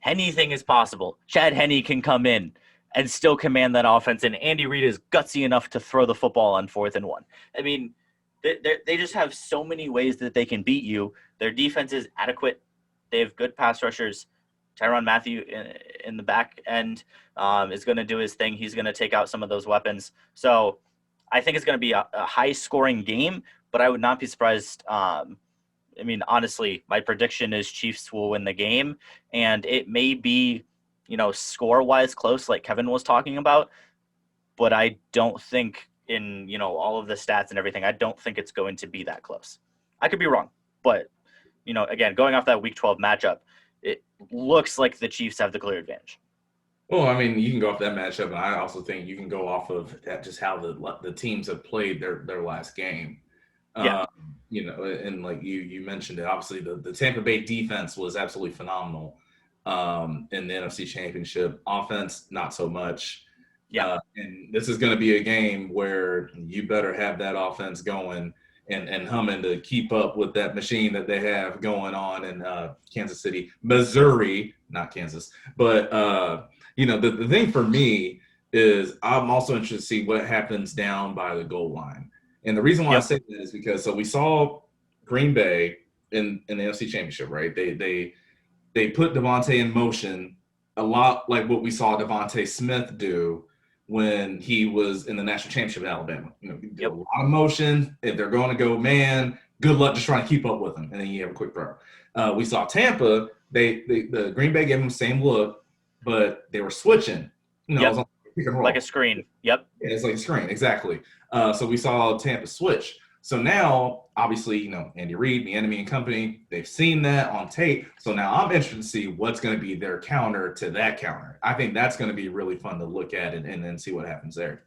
anything is possible. Chad Henne can come in and still command that offense, and Andy Reid is gutsy enough to throw the football on 4th and 1. I mean, they just have so many ways that they can beat you. Their defense is adequate. They have good pass rushers. Tyrann Mathieu in the back end is going to do his thing. He's going to take out some of those weapons. So I think it's going to be a high-scoring game, but I would not be surprised. Honestly, my prediction is Chiefs will win the game, and it may be, score-wise close like Kevin was talking about, but I don't think in, all of the stats and everything, I don't think it's going to be that close. I could be wrong, but, again, going off that Week 12 matchup, it looks like the Chiefs have the clear advantage. Well, I mean, you can go off that matchup, and I also think you can go off of that, just how the teams have played their last game. Yeah. And like you mentioned it, obviously the Tampa Bay defense was absolutely phenomenal in the NFC Championship. Offense, not so much. Yeah. And this is going to be a game where you better have that offense going and humming to keep up with that machine that they have going on in Kansas City, Missouri, not Kansas. But, the thing for me is I'm also interested to see what happens down by the goal line. And the reason why I say that is because we saw Green Bay in the NFC Championship, right? They put Devontae in motion a lot like what we saw Devontae Smith do when he was in the national championship in Alabama. A lot of motion. If they're going to go man, good luck just trying to keep up with them, and then you have a quick throw. We saw Tampa. The Green Bay gave them the same look, but they were switching. It was on pick and roll. Like a screen. Yep. Yeah, it's like a screen, exactly. So we saw Tampa switch. So now, obviously, Andy Reid, the enemy and company, they've seen that on tape. So now I'm interested to see what's going to be their counter to that counter. I think that's going to be really fun to look at and then see what happens there.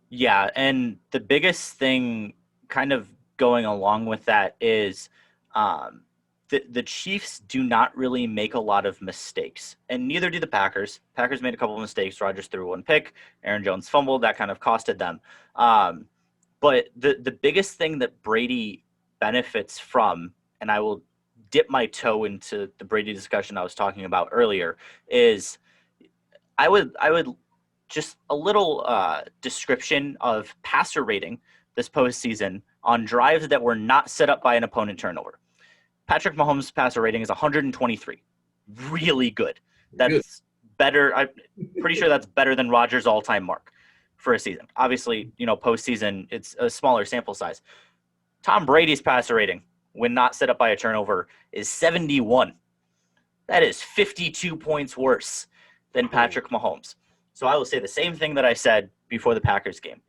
Yeah, and the biggest thing kind of going along with that is the Chiefs do not really make a lot of mistakes, and neither do the Packers. Packers made a couple of mistakes. Rodgers threw 1 pick. Aaron Jones fumbled. That kind of costed them. But the biggest thing that Brady benefits from, and I will dip my toe into the Brady discussion I was talking about earlier, is I would just a little description of passer rating this postseason on drives that were not set up by an opponent turnover. Patrick Mahomes' passer rating is 123. Really good. That's better. I'm pretty sure that's better than Rodgers' all-time mark for a season. Obviously, postseason, it's a smaller sample size. Tom Brady's passer rating, when not set up by a turnover, is 71. That is 52 points worse than Patrick Mahomes. So I will say the same thing that I said before the Packers game.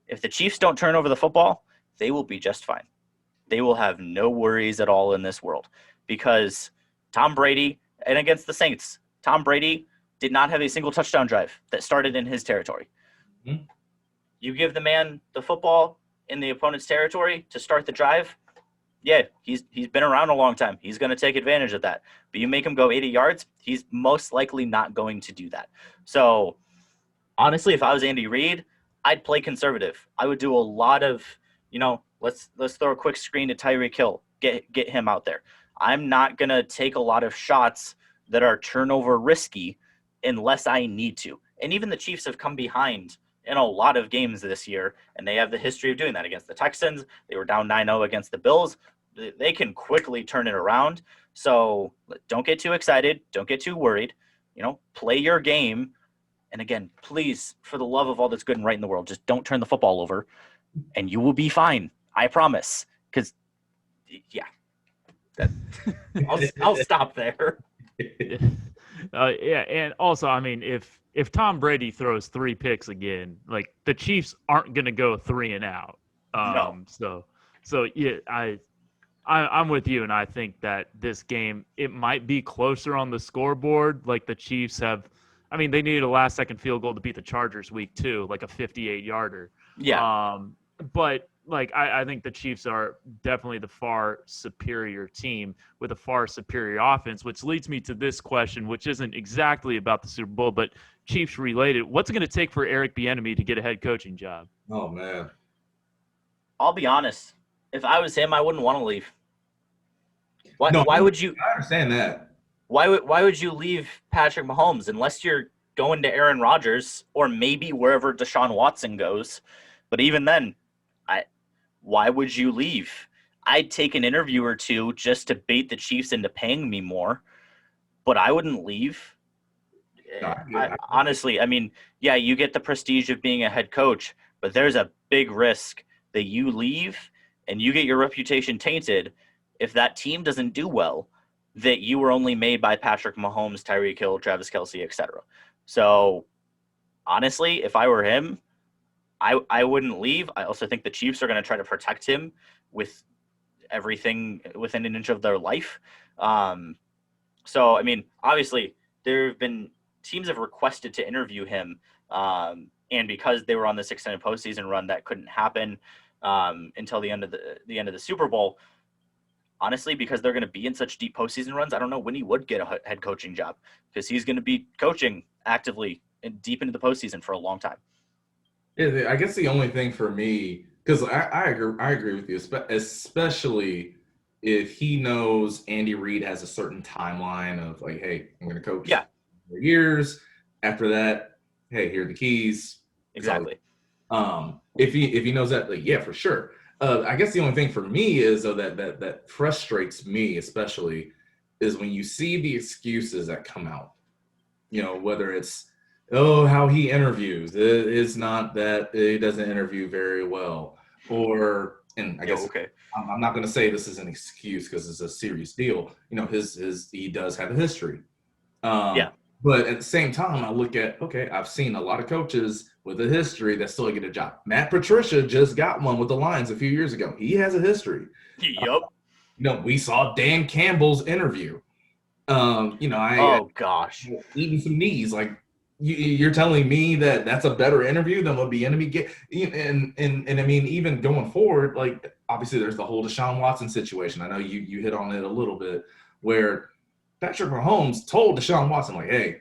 If the Chiefs don't turn over the football, they will be just fine. They will have no worries at all in this world because Tom Brady, and against the Saints, Tom Brady did not have a single touchdown drive that started in his territory. Mm-hmm. You give the man the football in the opponent's territory to start the drive, yeah, he's been around a long time. He's going to take advantage of that. But you make him go 80 yards, he's most likely not going to do that. So, honestly, if I was Andy Reid, I'd play conservative. I would do a lot of, let's throw a quick screen to Tyreek Hill, get him out there. I'm not going to take a lot of shots that are turnover risky unless I need to. And even the Chiefs have come behind in a lot of games this year, and they have the history of doing that against the Texans. They were down 9-0 against the Bills. They can quickly turn it around. So don't get too excited. Don't get too worried. Play your game. And again, please, for the love of all that's good and right in the world, just don't turn the football over, and you will be fine. I promise. Because, yeah, I'll stop there. Yeah, and also, I mean, if Tom Brady throws 3 picks again, like the Chiefs aren't going to go 3 and out. No. So yeah, I'm with you, and I think that this game it might be closer on the scoreboard. Like the Chiefs have, I mean, they needed a last-second field goal to beat the Chargers week 2, like a 58-yarder. Yeah. But like I think the Chiefs are definitely the far superior team with a far superior offense, which leads me to this question, which isn't exactly about the Super Bowl, but Chiefs related. What's it going to take for Eric Bieniemy to get a head coaching job? Oh man, I'll be honest. If I was him, I wouldn't want to leave. Why would you? I understand that. Why would you leave Patrick Mahomes unless you're going to Aaron Rodgers or maybe wherever Deshaun Watson goes? But even then, why would you leave? I'd take an interview or two just to bait the Chiefs into paying me more, but I wouldn't leave. Honestly, I mean, yeah, you get the prestige of being a head coach, but there's a big risk that you leave and you get your reputation tainted if that team doesn't do well, that you were only made by Patrick Mahomes, Tyreek Hill, Travis Kelce, etc. So, honestly, if I were him, I wouldn't leave. I also think the Chiefs are going to try to protect him with everything within an inch of their life. So, I mean, obviously, there have been teams have requested to interview him, and because they were on this extended postseason run, that couldn't happen until the end of the Super Bowl. Honestly, because they're going to be in such deep postseason runs, I don't know when he would get a head coaching job because he's going to be coaching actively and deep into the postseason for a long time. Yeah, I guess the only thing for me, because I agree with you, especially if he knows Andy Reid has a certain timeline of like, hey, I'm going to coach for years. After that, hey, here are the keys. Exactly. So, if he knows that, like, yeah, for sure. I guess the only thing for me is though that frustrates me especially is when you see the excuses that come out. Whether it's how he interviews, it's not that he doesn't interview very well, and I guess I'm not going to say this is an excuse because it's a serious deal. He does have a history. But at the same time, I look at, I've seen a lot of coaches with a history that still get a job. Matt Patricia just got one with the Lions a few years ago. He has a history. Yep. We saw Dan Campbell's interview. Oh gosh, eating some knees. Like you're telling me that that's a better interview than what Bieniemy get. And I mean, even going forward, like obviously there's the whole Deshaun Watson situation. I know you hit on it a little bit where Patrick Mahomes told Deshaun Watson, like, hey,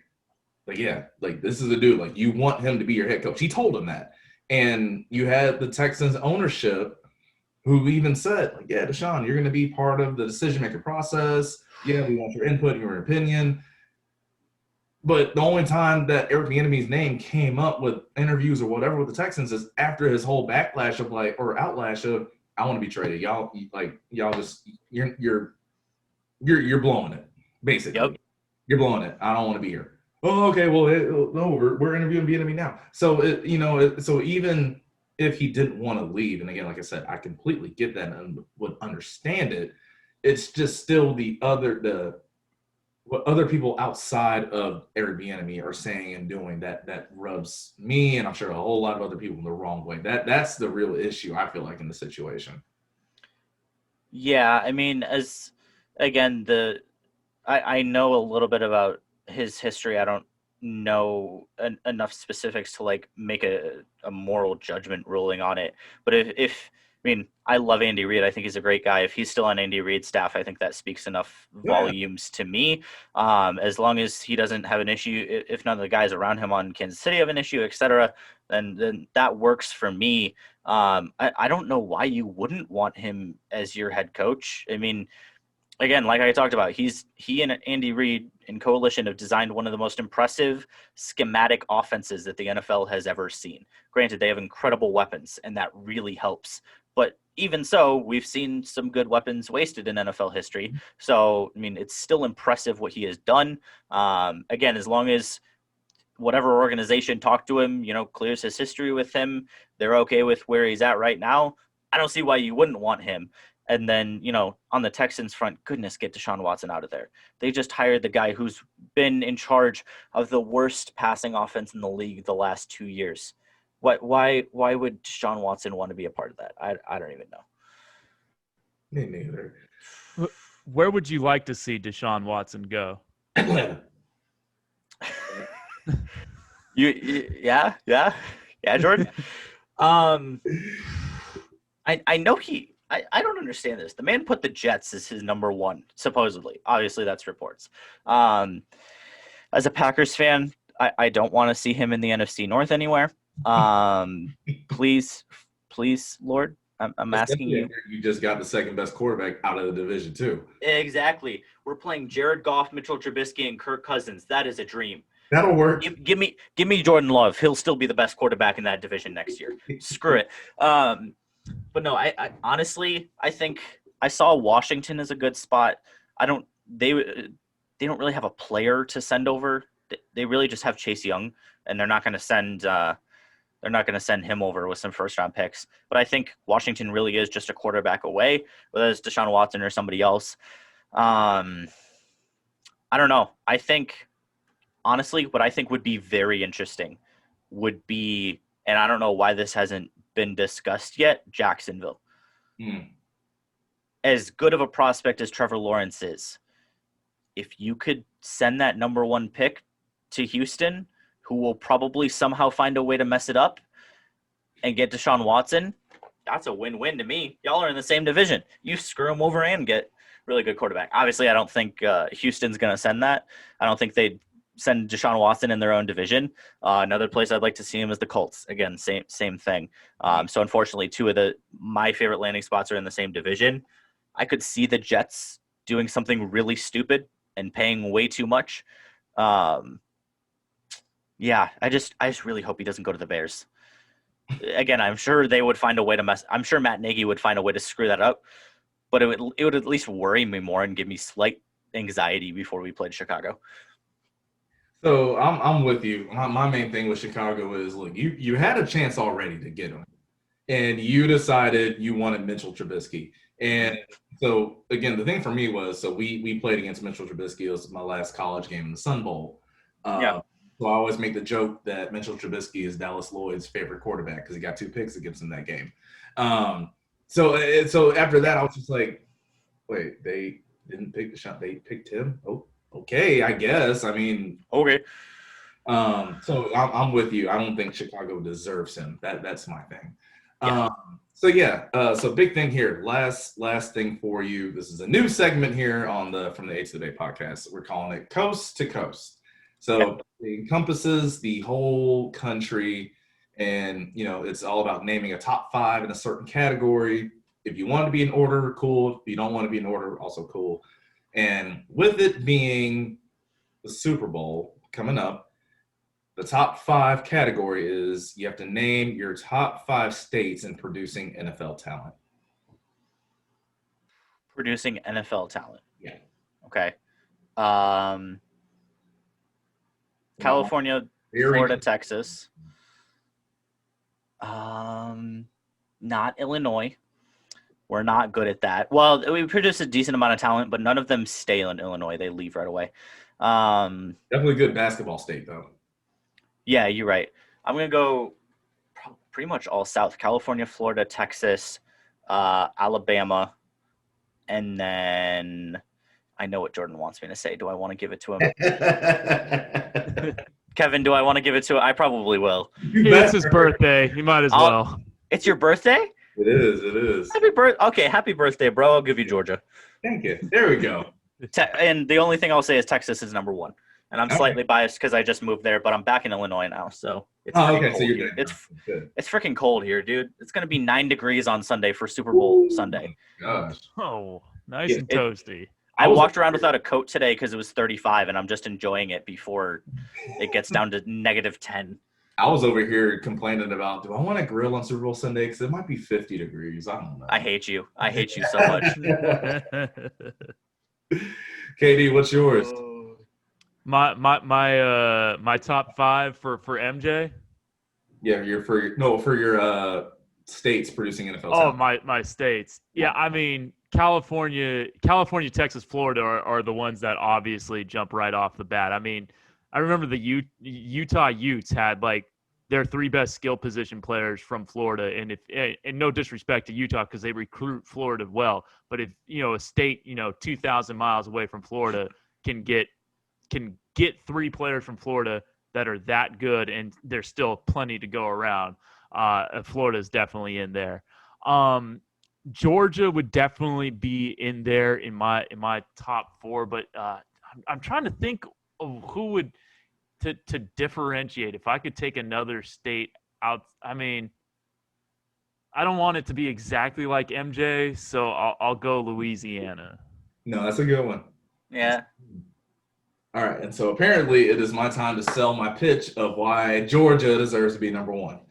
like, yeah, like this is a dude, like you want him to be your head coach. He told him that. And you had the Texans ownership who even said, like, yeah, Deshaun, you're going to be part of the decision-making process. Yeah, we want your input and your opinion. But the only time that Eric Bieniemy's name came up with interviews or whatever with the Texans is after his whole backlash of outlash of, I want to be traded. Y'all just, you're blowing it. Basically, You're blowing it. I don't want to be here. Oh, okay. Well, no, we're interviewing Bieniemy now. So so even if he didn't want to leave, and again, like I said, I completely get that and would understand it. It's just still what other people outside of Eric Bieniemy are saying and doing that rubs me, and I'm sure a whole lot of other people the wrong way. That's the real issue, I feel like, in the situation. Yeah, I mean, as again, I know a little bit about his history. I don't know enough specifics to like make a moral judgment ruling on it. But if I mean, I love Andy Reid. I think he's a great guy. If he's still on Andy Reid's staff, I think that speaks enough Yeah. volumes to me. As long as he doesn't have an issue, if none of the guys around him on Kansas City have an issue, etc., then that works for me. I don't know why you wouldn't want him as your head coach. I mean, again, like I talked about, he and Andy Reid in coalition have designed one of the most impressive schematic offenses that the NFL has ever seen. Granted, they have incredible weapons, and that really helps. But even so, we've seen some good weapons wasted in NFL history. So, I mean, it's still impressive what he has done. Again, as long as whatever organization talked to him, clears his history with him, they're okay with where he's at right now. I don't see why you wouldn't want him. And then, on the Texans front, goodness, get Deshaun Watson out of there. They just hired the guy who's been in charge of the worst passing offense in the league the last 2 years. Why would Deshaun Watson want to be a part of that? I don't even know. Me neither. Where would you like to see Deshaun Watson go? Atlanta. Yeah, Jordan. I know I don't understand this. The man put the Jets as his number one, supposedly. Obviously, that's reports. As a Packers fan, I don't want to see him in the NFC North anywhere. Please, Lord, I'm asking you. You just got the second best quarterback out of the division too. Exactly. We're playing Jared Goff, Mitchell Trubisky, and Kirk Cousins. That is a dream. That'll work. Give me Jordan Love. He'll still be the best quarterback in that division next year. Screw it. But no, I honestly, I think I saw Washington as a good spot. They don't really have a player to send over. They really just have Chase Young, and they're not going to send him over with some first round picks. But I think Washington really is just a quarterback away, whether it's Deshaun Watson or somebody else. I don't know. I think honestly, what I think would be very interesting would be, and I don't know why this hasn't been discussed yet, Jacksonville. As good of a prospect as Trevor Lawrence is, if you could send that number one pick to Houston, who will probably somehow find a way to mess it up, and get Deshaun Watson, that's a win-win to me. Y'all are in the same division. You screw him over and get really good quarterback. Obviously, I don't think Houston's going to send that. I don't think they'd send Deshaun Watson in their own division. Another place I'd like to see him is the Colts. Again, same thing. So unfortunately, two of my favorite landing spots are in the same division. I could see the Jets doing something really stupid and paying way too much. Yeah, I just really hope he doesn't go to the Bears. Again, I'm sure they would find a way to I'm sure Matt Nagy would find a way to screw that up, but it would at least worry me more and give me slight anxiety before we played Chicago. So I'm with you. My main thing with Chicago is, look, you had a chance already to get him, and you decided you wanted Mitchell Trubisky. And so again, the thing for me was, so we played against Mitchell Trubisky. It was my last college game in the Sun Bowl. Yeah. So I always make the joke that Mitchell Trubisky is Dallas Lloyd's favorite quarterback because he got 2 picks against him that game. So after that, I was just like, wait, they didn't pick the shot. They picked him. Oh, okay, I guess. I mean, okay. So I'm with you. I don't think Chicago deserves him. That's my thing. Yeah. So big thing here. Last thing for you. This is a new segment here from the 8 to the Day podcast. We're calling it Coast to Coast. So it encompasses the whole country, and it's all about naming a top 5 in a certain category. If you want to be in order, cool. If you don't want to be in order, also cool. And with it being the Super Bowl coming up, the top 5 category is you have to name your top 5 states in producing NFL talent. Producing NFL talent. Yeah. Okay. California, Florida, Texas. Not Illinois. We're not good at that. Well, we produce a decent amount of talent, but none of them stay in Illinois. They leave right away. Definitely good basketball state, though. Yeah, you're right. I'm going to go pretty much all South: California, Florida, Texas, Alabama, and then I know what Jordan wants me to say. Do I want to give it to him? Kevin, do I want to give it to him? I probably will. It's his birthday. You might as well. It's your birthday? It is. Happy birthday, bro. I'll give you Georgia. Thank you. There we go. And the only thing I'll say is Texas is number 1. And I'm slightly biased because I just moved there, but I'm back in Illinois now, so it's cold so you're here. good. It's freaking cold here, dude. It's gonna be 9 degrees on Sunday for Super Bowl Sunday. Gosh. Oh, nice and toasty. I walked around without a coat today because it was 35, and I'm just enjoying it before it gets down to -10. I was over here complaining about, do I want to grill on Super Bowl Sunday? Because it might be 50 degrees. I don't know. I hate you. I hate you so much. KD, what's yours? My top 5 for MJ. Yeah, for your states producing NFL. Oh, my states. Yeah, I mean California, Texas, Florida are the ones that obviously jump right off the bat. I mean, I remember the Utah Utes had like their 3 best skill position players from Florida, and no disrespect to Utah because they recruit Florida well, but if a state 2,000 miles away from Florida can get 3 players from Florida that are that good, and there's still plenty to go around. Florida is definitely in there. Georgia would definitely be in there in my top 4, but I'm trying to think of who would to differentiate. If I could take another state out, I mean, I don't want it to be exactly like MJ, so I'll go Louisiana. No, that's a good one. Yeah. All right, and so apparently it is my time to sell my pitch of why Georgia deserves to be number 1.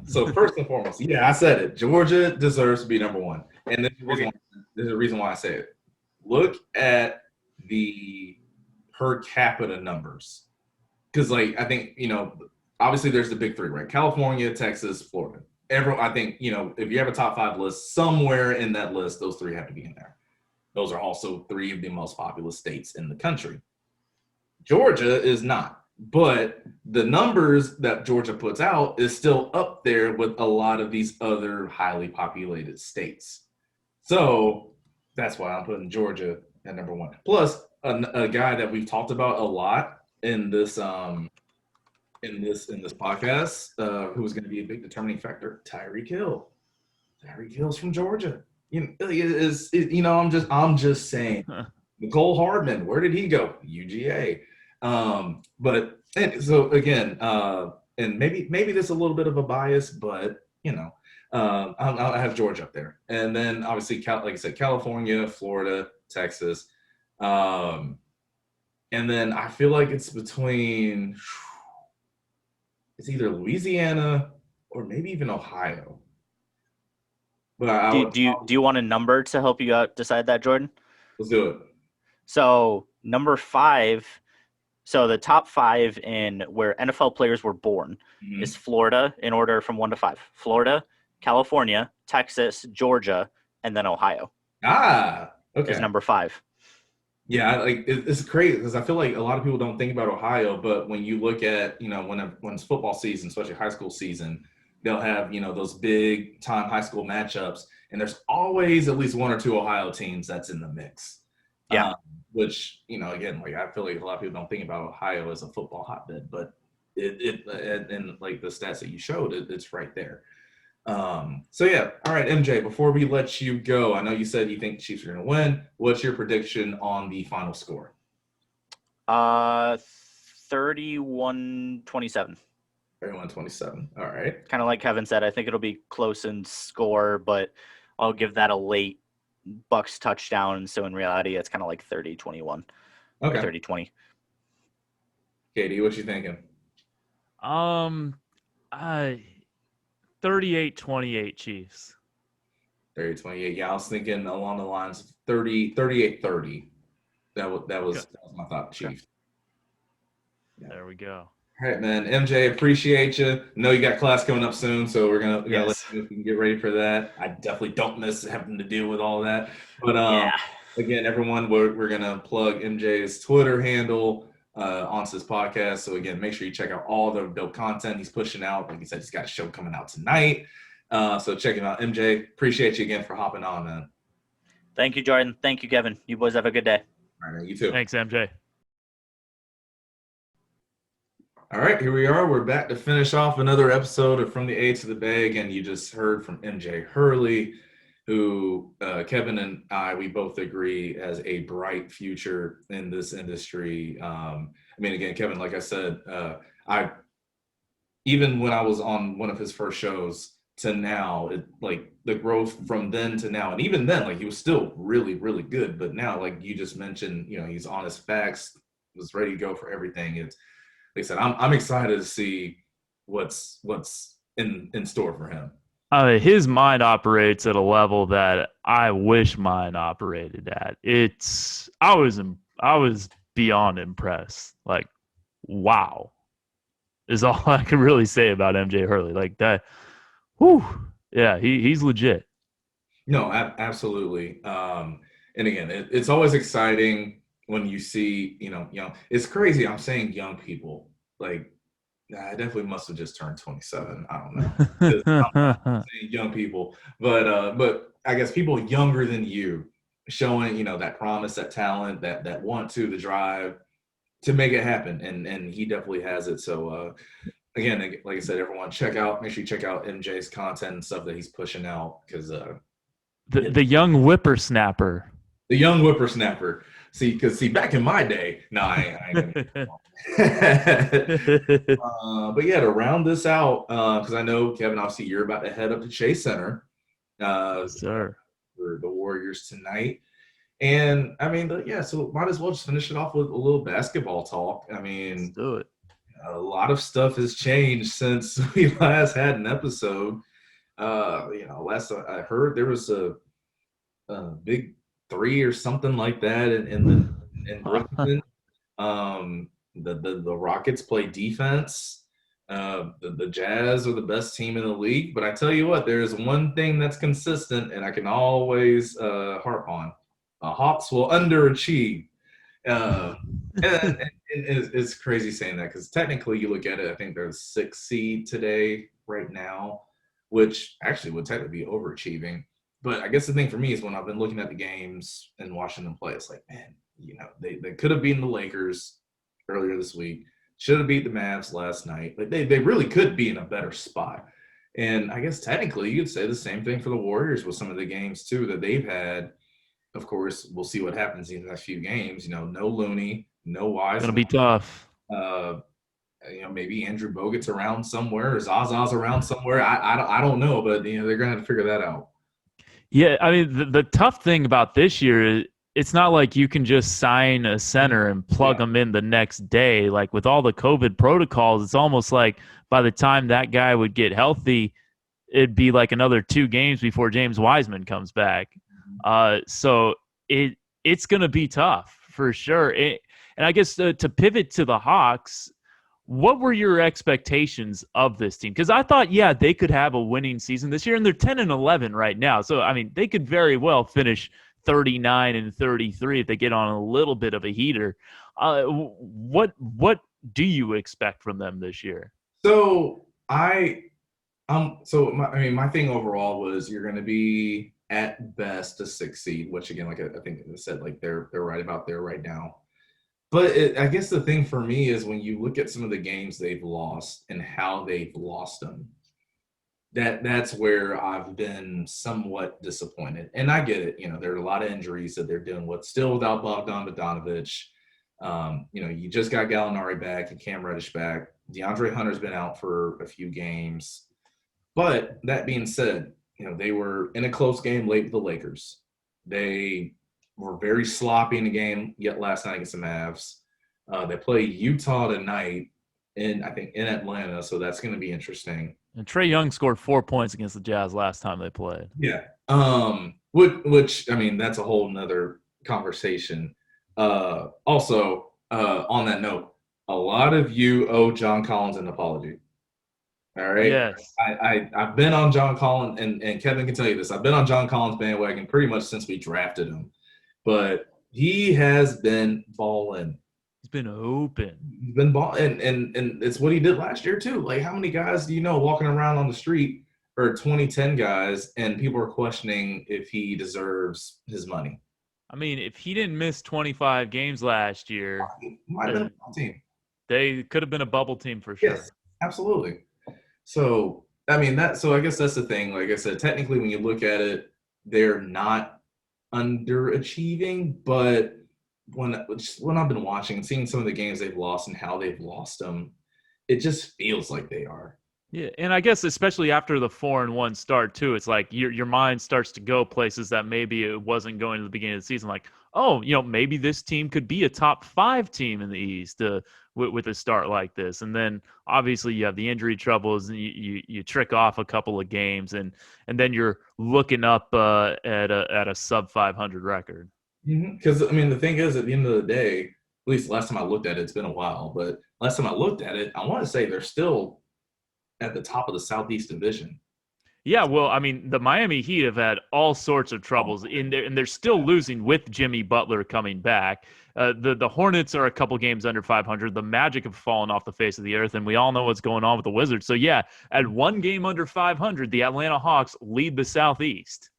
So first and foremost, yeah, I said it. Georgia deserves to be number 1, and there's a reason why I say it. Look at the per capita numbers, because I think obviously there's the big 3, right? California, Texas, Florida. I think if you have a top 5 list, somewhere in that list, those 3 have to be in there. Those are also 3 of the most populous states in the country. Georgia is not, but the numbers that Georgia puts out is still up there with a lot of these other highly populated states. So that's why I'm putting Georgia at number 1. Plus, a guy that we've talked about a lot in this podcast, who was going to be a big determining factor, Tyreek Hill. Tyreek Hill's from Georgia. I'm just saying. Nicole Hardman, where did he go? UGA. So again, and maybe there's a little bit of a bias, but I have Georgia up there, and then obviously, like I said, California, Florida, Texas, and then I feel like it's between it's either Louisiana or maybe even Ohio. But do you want a number to help you out decide that, Jordan? Let's do it. So number 5, so the top 5 in where NFL players were born is Florida, in order from 1 to 5. Florida, California, Texas, Georgia, and then Ohio. Okay. Is number 5. Yeah, it's crazy because I feel like a lot of people don't think about Ohio, but when you look at when it's football season, especially high school season, they'll have those big time high school matchups, and there's always at least 1 or 2 Ohio teams that's in the mix. Yeah. Which again, I feel like a lot of people don't think about Ohio as a football hotbed, but it and like the stats that you showed, it's right there. So yeah, all right, MJ. Before we let you go, I know you said you think the Chiefs are going to win. What's your prediction on the final score? 31-27. 31-27. All right. Kind of like Kevin said, I think it'll be close in score, but I'll give that a late Bucks touchdown. So in reality, it's kind of like 30-21. Okay. 30-20. Katie, what you thinking? 38-28 Chiefs. 30-28. Yeah, I was thinking along the lines of 38-30. That was my thought, Chiefs. Yeah. There we go. All right, man. MJ, appreciate you. Know you got class coming up soon, so we're gonna let Yes. you know if you can get ready for that. I definitely don't miss having to deal with all that. But Yeah. again, everyone, we're gonna plug MJ's Twitter handle onto this podcast. So again, make sure you check out all the dope content he's pushing out. Like he said, he's got a show coming out tonight. So check him out. MJ, appreciate you again for hopping on, man. Thank you, Jordan. Thank you, Kevin. You boys have a good day. All right, man, you too. Thanks, MJ. All right, here we are. We're back to finish off another episode of From the A to the Bay. Again, you just heard from MJ Hurley, who Kevin and I, we both agree has a bright future in this industry. I mean, again, Kevin, like I said, even when I was on one of his first shows to now, like the growth from then to now, and even then, like he was still really, really good. But now, like you just mentioned, he's on his facts, was ready to go for everything. It's like I said, I'm excited to see what's in store for him. His mind operates at a level that I wish mine operated at. I was beyond impressed. Like, wow, is all I can really say about MJ Hurley. Like that. Whew. Yeah, he's legit. No, absolutely. And again, it's always exciting when you see, young. It's crazy. I'm saying young people. Like, I definitely must have just turned 27. I don't know. I'm saying young people, but I guess people younger than you showing, that promise, that talent, that want to, the drive to make it happen, and he definitely has it. So, again, like I said, everyone make sure you check out MJ's content and stuff that he's pushing out because the young whippersnapper. The young whippersnapper. See, back in my day, I ain't but yeah, to round this out, because I know, Kevin, obviously you're about to head up to Chase Center Sir. for the Warriors tonight. And I mean, so might as well just finish it off with a little basketball talk. I mean, Let's do it. A lot of stuff has changed since we last had an episode. Last I heard there was a big 3 or something like that in Brooklyn. The Rockets play defense. The Jazz are the best team in the league. But I tell you what, there's one thing that's consistent, and I can always harp on: Hawks will underachieve. And it's crazy saying that because technically you look at it, I think they're 6th seed today right now, which actually would technically be overachieving. But I guess the thing for me is when I've been looking at the games and watching them play, it's like, man, they could have beaten the Lakers earlier this week, should have beat the Mavs last night. Like they really could be in a better spot. And I guess technically you could say the same thing for the Warriors with some of the games too that they've had. Of course, we'll see what happens in the next few games. No Looney, no Wise. Gonna be tough. Maybe Andrew Bogut's around somewhere, or Zaza's around somewhere. I don't know, but they're gonna have to figure that out. Yeah, I mean the tough thing about this year is it's not like you can just sign a center and plug them in the next day. Like with all the COVID protocols, it's almost like by the time that guy would get healthy, it'd be like another 2 games before James Wiseman comes back. So it's going to be tough for sure. And I guess to pivot to the Hawks, what were your expectations of this team? Because I thought, they could have a winning season this year, and they're 10-11 right now. So, I mean, they could very well finish 39-33 if they get on a little bit of a heater. What do you expect from them this year? So my thing overall was you're going to be at best a 6 seed, which again, like I think I said, like they're right about there right now. But I guess the thing for me is when you look at some of the games they've lost and how they've lost them, that's where I've been somewhat disappointed. And I get it. There are a lot of injuries that they're dealing with still without Bogdan Bogdanovic. You just got Gallinari back and Cam Reddish back. DeAndre Hunter's been out for a few games. But that being said, they were in a close game late with the Lakers. They were very sloppy in the game yet last night against the Mavs. They play Utah tonight in Atlanta, so that's going to be interesting. And Trae Young scored 4 points against the Jazz last time they played. Yeah. Which I mean, that's a whole nother conversation. Also, on that note, a lot of you owe John Collins an apology. All right. Yes. I've been on John Collins, and Kevin can tell you this. I've been on John Collins bandwagon pretty much since we drafted him. But he has been balling. He's been open. He's been balling, and it's what he did last year too. Like, how many guys do you know walking around on the street are 2010 guys, and people are questioning if he deserves his money? I mean, if he didn't miss 25 games last year, Might have been a bubble team. they could have been a bubble team for sure. Yes, absolutely. So I mean so I guess that's the thing. Like I said, technically when you look at it, they're not underachieving, but when I've been watching and seeing some of the games they've lost and how they've lost them, it just feels like they are. Yeah, and I guess especially after the 4-1 start too, it's like your mind starts to go places that maybe it wasn't going at the beginning of the season. Like, oh, maybe this team could be a top 5 team in the East with a start like this. And then obviously you have the injury troubles, and you trick off a couple of games, and then you're looking up at a sub 500 record. Because I mean, the thing is, at the end of the day, at least last time I looked at it, it's been a while, but last time I looked at it, I want to say they're still at the top of the Southeast Division. Yeah, well, I mean, the Miami Heat have had all sorts of troubles in there, and they're still losing with Jimmy Butler coming back. The Hornets are a couple games under 500. The Magic have fallen off the face of the earth, and we all know what's going on with the Wizards. So, yeah, at one game under 500, the Atlanta Hawks lead the Southeast.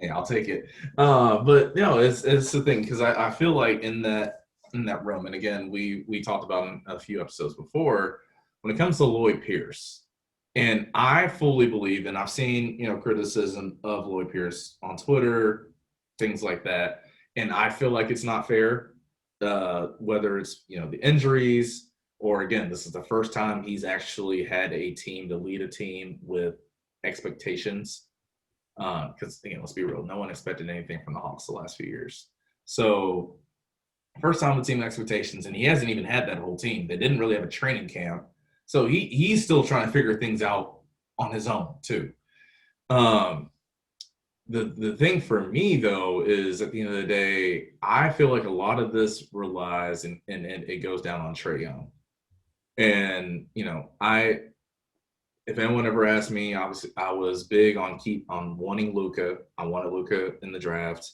Yeah, I'll take it. But it's the thing, because I feel like in that room, and again, we talked about in a few episodes before, when it comes to Lloyd Pierce, and I fully believe, and I've seen criticism of Lloyd Pierce on Twitter, things like that, and I feel like it's not fair, whether it's the injuries, or again, this is the first time he's actually had a team to lead a team with expectations. Because let's be real, no one expected anything from the Hawks the last few years. So first time with team expectations, and he hasn't even had that whole team. They didn't really have a training camp, so he's still trying to figure things out on his own too. The thing for me though is, at the end of the day, I feel like a lot of this relies and it goes down on Trae Young. And if anyone ever asked me, obviously I was big on wanting Luka. I wanted Luka in the draft.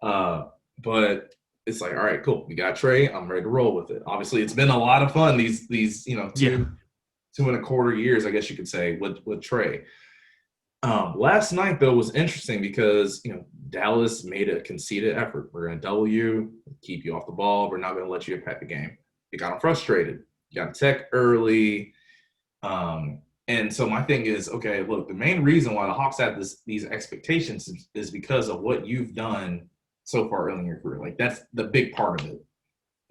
But it's like, all right, cool. We got Trae. I'm ready to roll with it. Obviously, it's been a lot of fun these 2.25 years, I guess you could say, with Trae. Last night though was interesting because Dallas made a conceded effort. We're going to double you, keep you off the ball. We're not going to let you impact the game. It got them frustrated. You got tech early. And so my thing is, okay, look, the main reason why the Hawks have these expectations is because of what you've done so far early in your career. Like, that's the big part of it.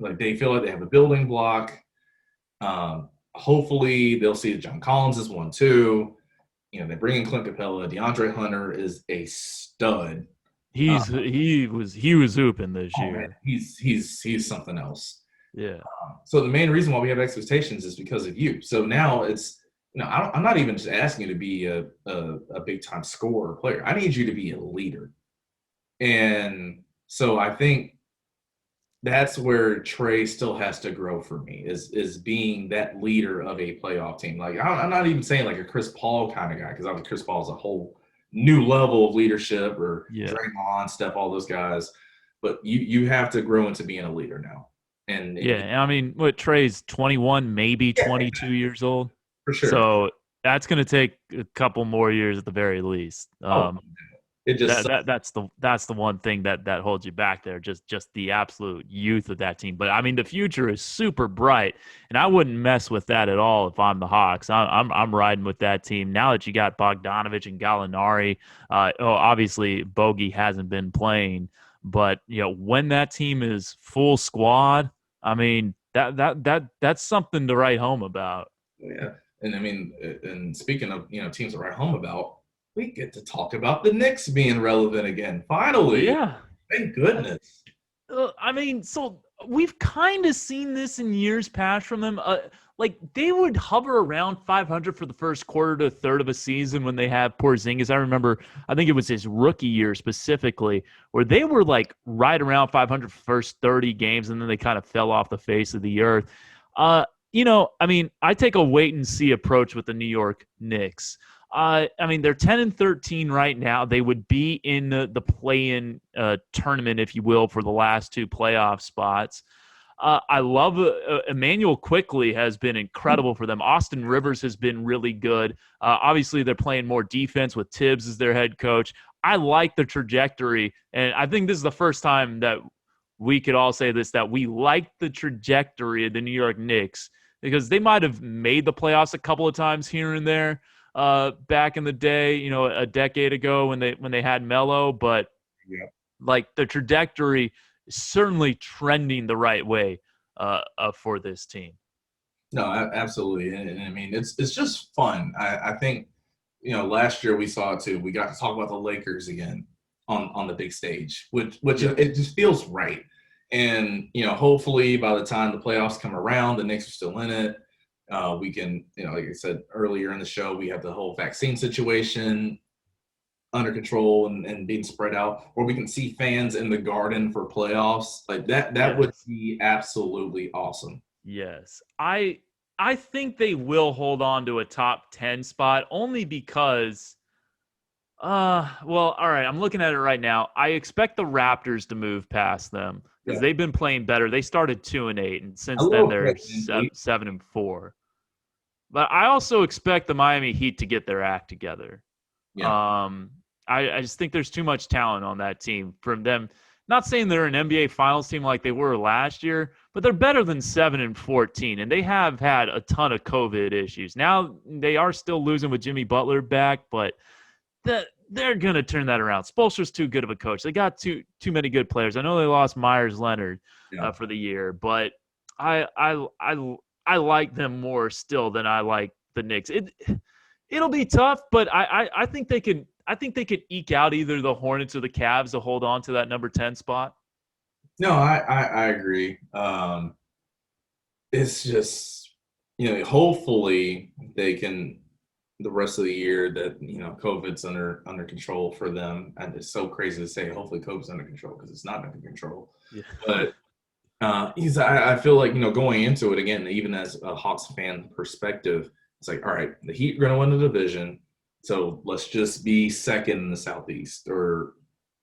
Like, they feel like they have a building block. Hopefully they'll see that John Collins is one too. They bring in Clint Capella. DeAndre Hunter is a stud. He was hooping this year. Man, he's something else. Yeah. So the main reason why we have expectations is because of you. So now it's I'm not even just asking you to be a big time scorer player. I need you to be a leader. And so I think that's where Trae still has to grow for me, is being that leader of a playoff team. Like, I'm not even saying like a Chris Paul kind of guy, because I think Chris Paul is a whole new level of leadership, or Draymond, Steph, all those guys. But you have to grow into being a leader now. And I mean, Trae's 21, maybe 22 years old. For sure. So that's going to take a couple more years at the very least. It just that's the one thing that holds you back there, just the absolute youth of that team. But I mean, the future is super bright, and I wouldn't mess with that at all if I'm the Hawks. I'm riding with that team now that you got Bogdanovich and Gallinari. Obviously Bogey hasn't been playing, but when that team is full squad, I mean that's something to write home about. Yeah, and I mean, and speaking of teams to write home about, we get to talk about the Knicks being relevant again. Finally. Yeah. Thank goodness. I mean, so we've kind of seen this in years past from them. Like, they would hover around 500 for the first quarter to a third of a season when they have Porzingis. I remember, I think it was his rookie year specifically, where they were like right around 500 for the first 30 games, and then they kind of fell off the face of the earth. I mean, I take a wait and see approach with the New York Knicks. I mean, they're 10-13 right now. They would be in the play-in tournament, if you will, for the last two playoff spots. I love Emmanuel Quickly has been incredible for them. Austin Rivers has been really good. Obviously, they're playing more defense with Tibbs as their head coach. I like the trajectory, and I think this is the first time that we could all say this, that we like the trajectory of the New York Knicks, because they might have made the playoffs a couple of times here and there back in the day, a decade ago when they had Melo, but Yeah. like the trajectory is certainly trending the right way for this team. No, absolutely. And I mean, it's just fun. I think, last year we saw it too. We got to talk about the Lakers again on the big stage, which it just feels right. And, hopefully by the time the playoffs come around, the Knicks are still in it. We can, like I said earlier in the show, we have the whole vaccine situation under control and being spread out, or we can see fans in the Garden for playoffs. Like that would be absolutely awesome. Yes. I think they will hold on to a top 10 spot only because well, all right, I'm looking at it right now. I expect the Raptors to move past them because they've been playing better. They started 2-8, and since then they're 7-4. But I also expect the Miami Heat to get their act together. Yeah. I just think there's too much talent on that team from them. Not saying they're an NBA Finals team like they were last year, but they're better than 7-14, and they have had a ton of COVID issues. Now they are still losing with Jimmy Butler back, but they're going to turn that around. Spoelstra's too good of a coach. They got too many good players. I know they lost Myers Leonard for the year, but I like them more still than I like the Knicks. It'll be tough, but I think they could eke out either the Hornets or the Cavs to hold on to that number 10 spot. No, I agree. It's just, hopefully they can the rest of the year that, COVID's under control for them. And it's so crazy to say, hopefully COVID's under control, because it's not under control. Yeah. But I feel like, going into it again, even as a Hawks fan perspective, it's like, all right, the Heat are going to win the division. So let's just be second in the Southeast or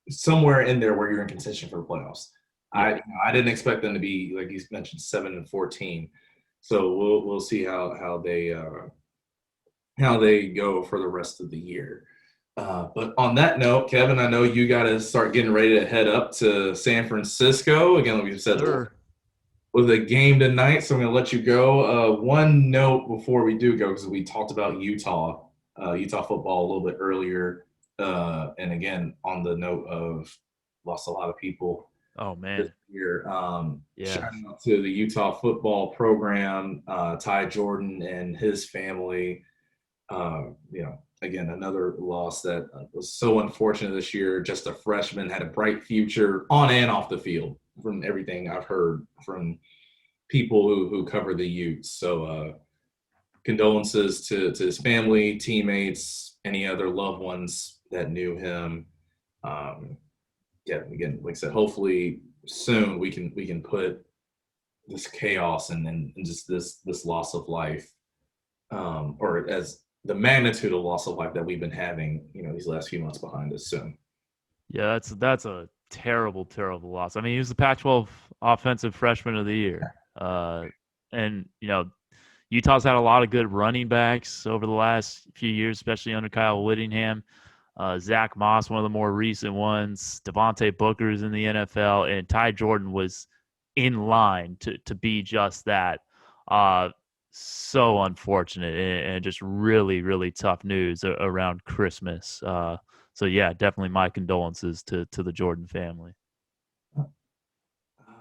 somewhere in there where you're in contention for the playoffs. Yeah. I didn't expect them to be, like you mentioned, 7-14. So we'll see how they go for the rest of the year. But on that note, Kevin, I know you got to start getting ready to head up to San Francisco again. Like we said, sure. With a game tonight, so I'm going to let you go. One note before we do go, because we talked about Utah football a little bit earlier, and again on the note of lost a lot of people. Oh man! This year, shouting out to the Utah football program, Ty Jordan and his family. Again, another loss that was so unfortunate this year. Just a freshman, had a bright future on and off the field, from everything I've heard from people who cover the Utes. So condolences to his family, teammates, any other loved ones that knew him. Again, like I said, hopefully soon we can put this chaos and just this loss of life, or as the magnitude of loss of life that we've been having, these last few months behind us soon. Yeah, that's a terrible, terrible loss. I mean, he was the Pac-12 Offensive Freshman of the Year. And, Utah's had a lot of good running backs over the last few years, especially under Kyle Whittingham. Zach Moss, one of the more recent ones. Devontae Booker's in the NFL, and Ty Jordan was in line to be just that. So unfortunate and just really, really tough news around Christmas. So yeah, definitely my condolences to the Jordan family.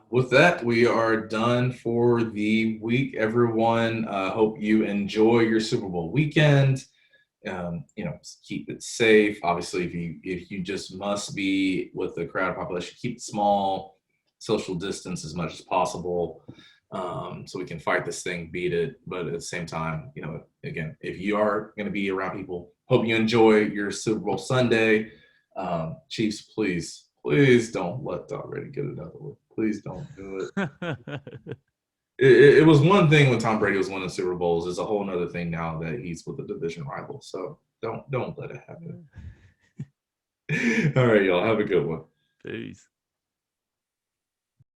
With that, we are done for the week. Everyone, hope you enjoy your Super Bowl weekend. Keep it safe. Obviously, if you just must be with the crowd population, keep it small, social distance as much as possible, so we can fight this thing, beat it. But at the same time, again, if you are going to be around people, hope you enjoy your Super Bowl Sunday. Chiefs, please don't let Dog Ready get it out of the way. Please don't do it. it was one thing when Tom Brady was winning Super Bowls. It's a whole other thing now that he's with a division rival. So don't let it happen. All right, y'all. Have a good one. Peace.